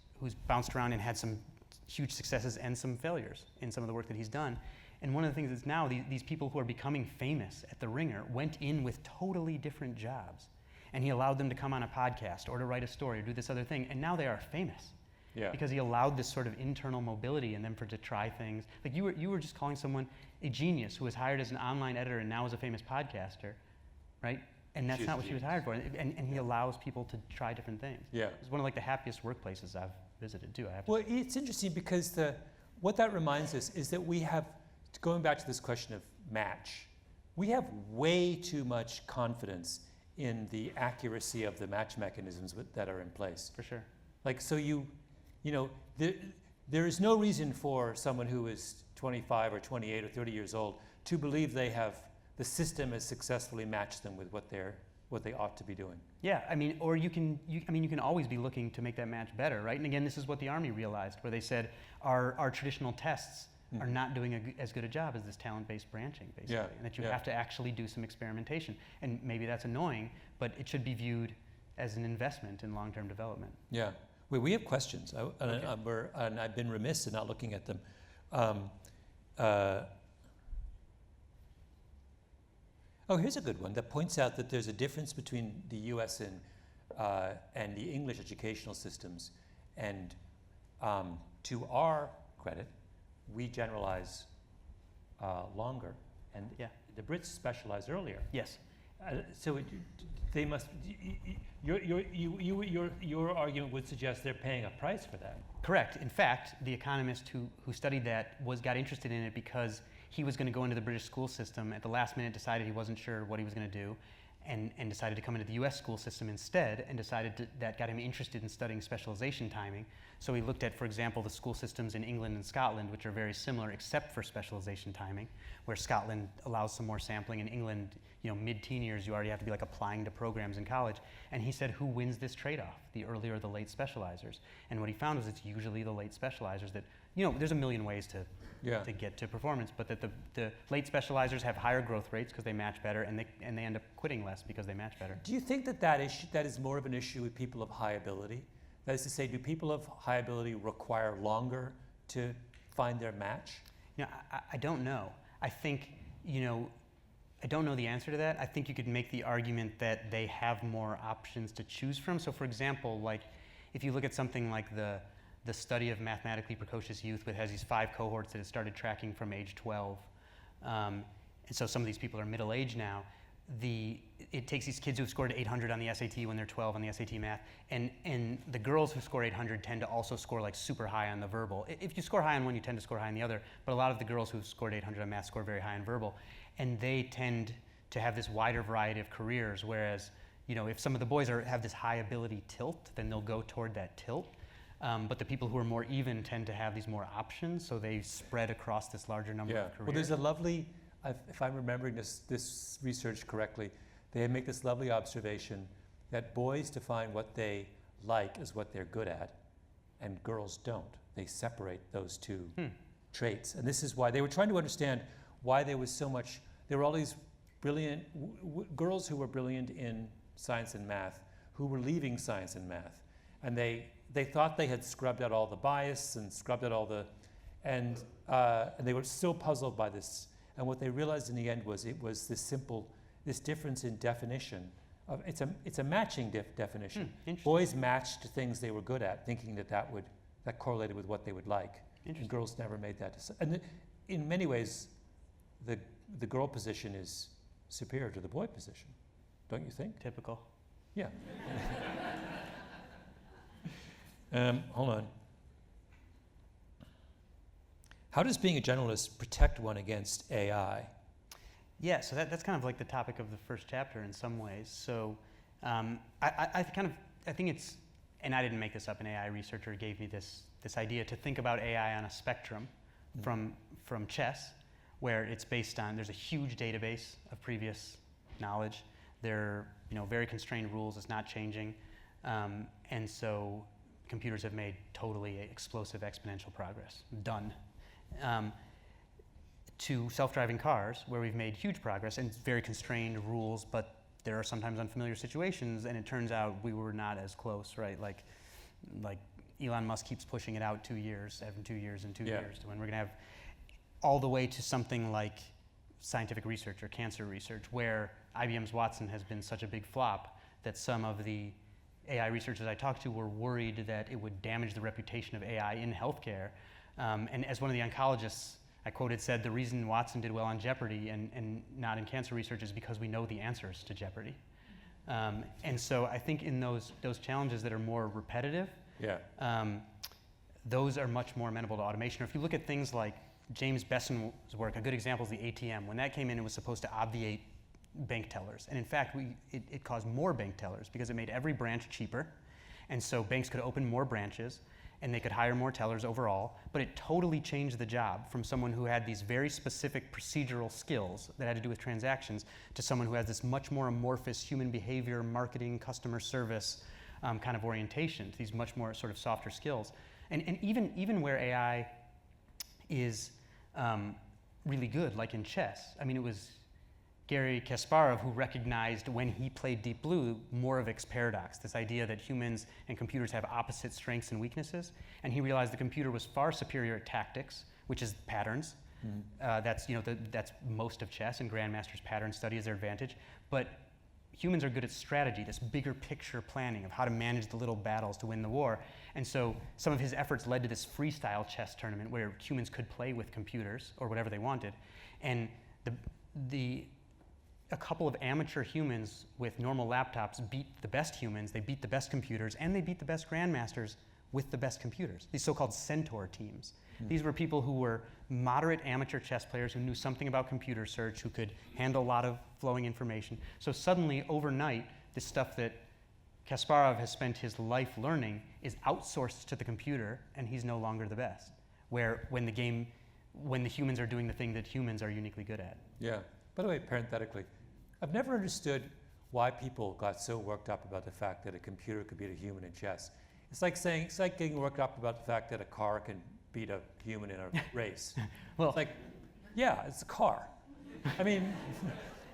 bounced around and had some huge successes and some failures in some of the work that he's done. And one of the things is now these people who are becoming famous at The Ringer went in with totally different jobs. And he allowed them to come on a podcast or to write a story or do this other thing, and now they are famous.
Yeah.
Because he allowed this sort of internal mobility in them to try things. Like you were just calling someone a genius who was hired as an online editor and now is a famous podcaster, right? And that's not what she was hired for. And he allows people to try different things.
Yeah.
It's one of like the happiest workplaces I've visited too. I have to
Well, it's interesting because what that reminds us is that we have, going back to this question of match, we have way too much confidence in the accuracy of the match mechanisms that are in place.
For sure.
Like, so there is no reason for someone who is 25 or 28 or 30 years old to believe the system has successfully matched them with what they ought to be doing.
Yeah, I mean, or you can always be looking to make that match better, right? And again, this is what the Army realized, where they said our traditional tests are not doing as good a job as this talent-based branching, basically, and that you have to actually do some experimentation. And maybe that's annoying, but it should be viewed as an investment in long-term development.
Yeah. We have questions, and I've been remiss in not looking at them. Here's a good one that points out that there's a difference between the U.S. and the English educational systems, and to our credit, we generalize longer, and the Brits specialize earlier.
Yes.
So they must. Your argument would suggest they're paying a price for that.
Correct. In fact, the economist who studied that got interested in it because he was going to go into the British school system. At the last minute, decided he wasn't sure what he was going to do, and decided to come into the U.S. school system instead, and that got him interested in studying specialization timing. So he looked at, for example, the school systems in England and Scotland, which are very similar except for specialization timing, where Scotland allows some more sampling. In England, mid-teen years, you already have to be like applying to programs in college. And he said, who wins this trade-off, the early or the late specializers? And what he found was it's usually the late specializers that, there's a million ways to get to performance, but that the late specializers have higher growth rates because they match better, and they end up quitting less because they match better.
Do you think that is more of an issue with people of high ability? That is to say, do people of high ability require longer to find their match?
I don't know. I think, I don't know the answer to that. I think you could make the argument that they have more options to choose from. So for example, like if you look at something like the study of mathematically precocious youth, which has these 5 cohorts that it started tracking from age 12. And so some of these people are middle-aged now. It takes these kids who have scored 800 on the SAT when they're 12 on the SAT math, and the girls who score 800 tend to also score like super high on the verbal. If you score high on one, you tend to score high on the other, but a lot of the girls who've scored 800 on math score very high on verbal, and they tend to have this wider variety of careers, whereas if some of the boys have this high ability tilt, then they'll go toward that tilt. But the people who are more even tend to have these more options, so they spread across this larger number of careers.
Well, there's a lovely, if I'm remembering this research correctly, they make this lovely observation that boys define what they like as what they're good at, and girls don't. They separate those two traits. And this is why they were trying to understand why there were all these brilliant girls who were brilliant in science and math who were leaving science and math. And they thought they had scrubbed out all the bias and scrubbed out and they were still puzzled by this. And what they realized in the end was it was this difference in definition. It's a matching definition. Boys matched to things they were good at, thinking that correlated with what they would like. And girls never made that decision. And in many ways, the girl position is superior to the boy position, don't you think?
Typical.
Yeah. Hold on. How does being a generalist protect one against AI?
Yeah, so that's kind of like the topic of the first chapter in some ways. So I think it's, and I didn't make this up, an AI researcher gave me this idea to think about AI on a spectrum from chess, where it's based on, there's a huge database of previous knowledge. There are very constrained rules, it's not changing. And so computers have made totally explosive exponential progress, done. To self-driving cars, where we've made huge progress and very constrained rules, but there are sometimes unfamiliar situations, and it turns out we were not as close, right? Like Elon Musk keeps pushing it out 2 years, every 2 years and 2 years, to when we're gonna have all the way to something like scientific research or cancer research, where IBM's Watson has been such a big flop that some of the AI researchers I talked to were worried that it would damage the reputation of AI in healthcare. And as one of the oncologists I quoted said, the reason Watson did well on Jeopardy and not in cancer research is because we know the answers to Jeopardy. And so I think in those challenges that are more repetitive, those are much more amenable to automation. Or if you look at things like James Beson's work, a good example is the ATM. When that came in, it was supposed to obviate bank tellers. And in fact, it caused more bank tellers because it made every branch cheaper. And so banks could open more branches and they could hire more tellers overall. But it totally changed the job from someone who had these very specific procedural skills that had to do with transactions to someone who has this much more amorphous human behavior, marketing, customer service kind of orientation, to these much more sort of softer skills. And even where AI is really good, like in chess. I mean, it was Garry Kasparov who recognized when he played Deep Blue Moravic's paradox, this idea that humans and computers have opposite strengths and weaknesses. And he realized the computer was far superior at tactics, which is patterns. That's most of chess, and grandmasters pattern study is their advantage. But humans are good at strategy, this bigger picture planning of how to manage the little battles to win the war. And so some of his efforts led to this freestyle chess tournament where humans could play with computers or whatever they wanted. And a couple of amateur humans with normal laptops beat the best humans, they beat the best computers, and they beat the best grandmasters with the best computers, these so-called centaur teams. These were people who were moderate amateur chess players who knew something about computer search, who could handle a lot of flowing information. So suddenly, overnight, this stuff that Kasparov has spent his life learning is outsourced to the computer, and he's no longer the best. Where when the humans are doing the thing that humans are uniquely good at.
Yeah. By the way, parenthetically, I've never understood why people got so worked up about the fact that a computer could beat a human in chess. It's like getting worked up about the fact that a car can beat a human in a race.
Well,
it's like, yeah, it's a car. I mean,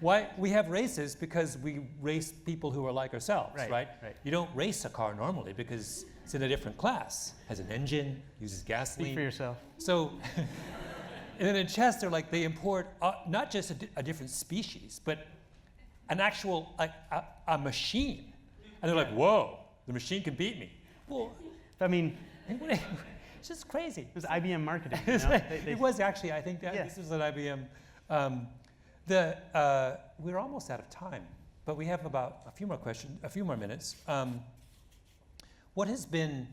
why we have races because we race people who are like ourselves, right? You don't race a car normally because it's in a different class, has an engine, uses gasoline.
Speak for yourself.
So, and then in chess, they're like, they import not just a different species, but an actual, a machine. And they're like, whoa, the machine can beat me. Well,
I mean,
it's just crazy.
It was IBM marketing.
It was actually, I think this was at IBM. We're almost out of time, but we have about a few more minutes. What has been,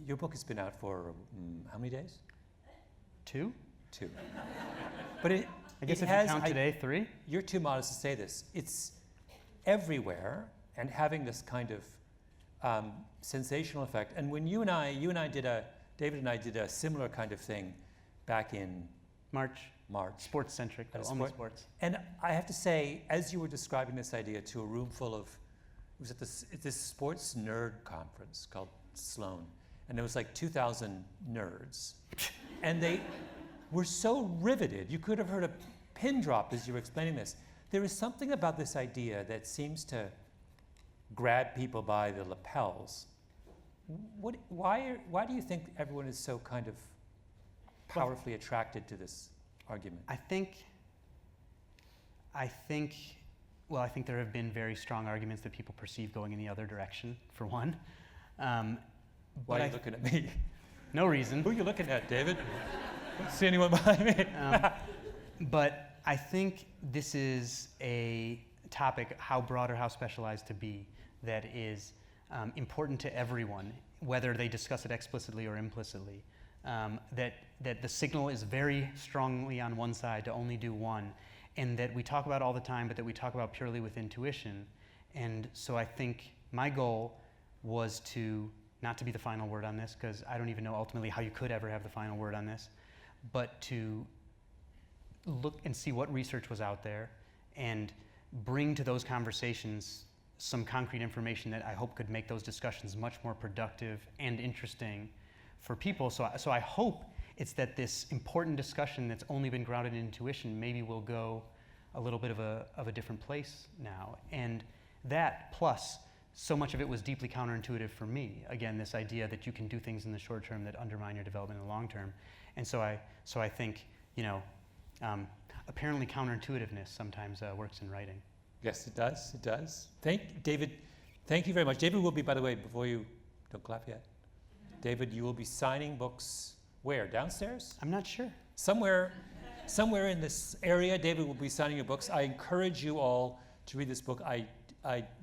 your book has been out for how many days?
Two.
But
I guess if you count today, 3?
You're too modest to say this. It's everywhere and having this kind of sensational effect. And when David and I did a similar kind of thing back in
March. Sports-centric, though, only sports.
And I have to say, as you were describing this idea to a room full of, it was at this sports nerd conference called Sloan, and there was like 2,000 nerds. And they were so riveted, you could have heard a pin drop as you were explaining this. There is something about this idea that seems to grab people by the lapels. Why do you think everyone is so kind of powerfully attracted to this argument?
I think there have been very strong arguments that people perceive going in the other direction, for one.
Why are you looking at me?
No reason.
Who are you looking at, David? Don't see anyone behind me.
But I think this is a topic, how broad or how specialized to be, that is important to everyone, whether they discuss it explicitly or implicitly. That the signal is very strongly on one side to only do one, and that we talk about all the time, but that we talk about purely with intuition. And so I think my goal was not to be the final word on this, because I don't even know ultimately how you could ever have the final word on this, but to look and see what research was out there and bring to those conversations some concrete information that I hope could make those discussions much more productive and interesting for people. So I hope it's that this important discussion that's only been grounded in intuition maybe will go a little bit of a different place now. And that plus, so much of it was deeply counterintuitive for me. Again, this idea that you can do things in the short term that undermine your development in the long term. And so I think, apparently counterintuitiveness sometimes works in writing.
Yes, it does. It does. David, thank you very much. David will be, by the way, before you, don't clap yet. David, you will be signing books where? Downstairs?
I'm not sure.
Somewhere in this area, David will be signing your books. I encourage you all to read this book. I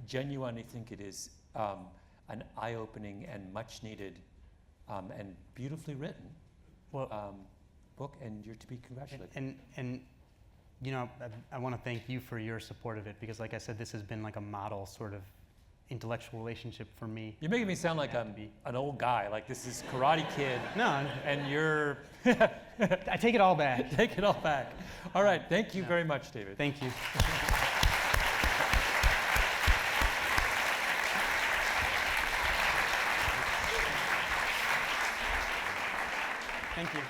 genuinely think it is an eye-opening and much-needed and beautifully written book, and you're to be congratulated.
And you know, I want to thank you for your support of it, because like I said, this has been like a model sort of intellectual relationship for me.
You're making me sound like I'm an old guy, like this is Karate Kid.
No.
And you're...
I take it all back.
Take it all back. All right, thank you very much, David.
Thank you. Thank you.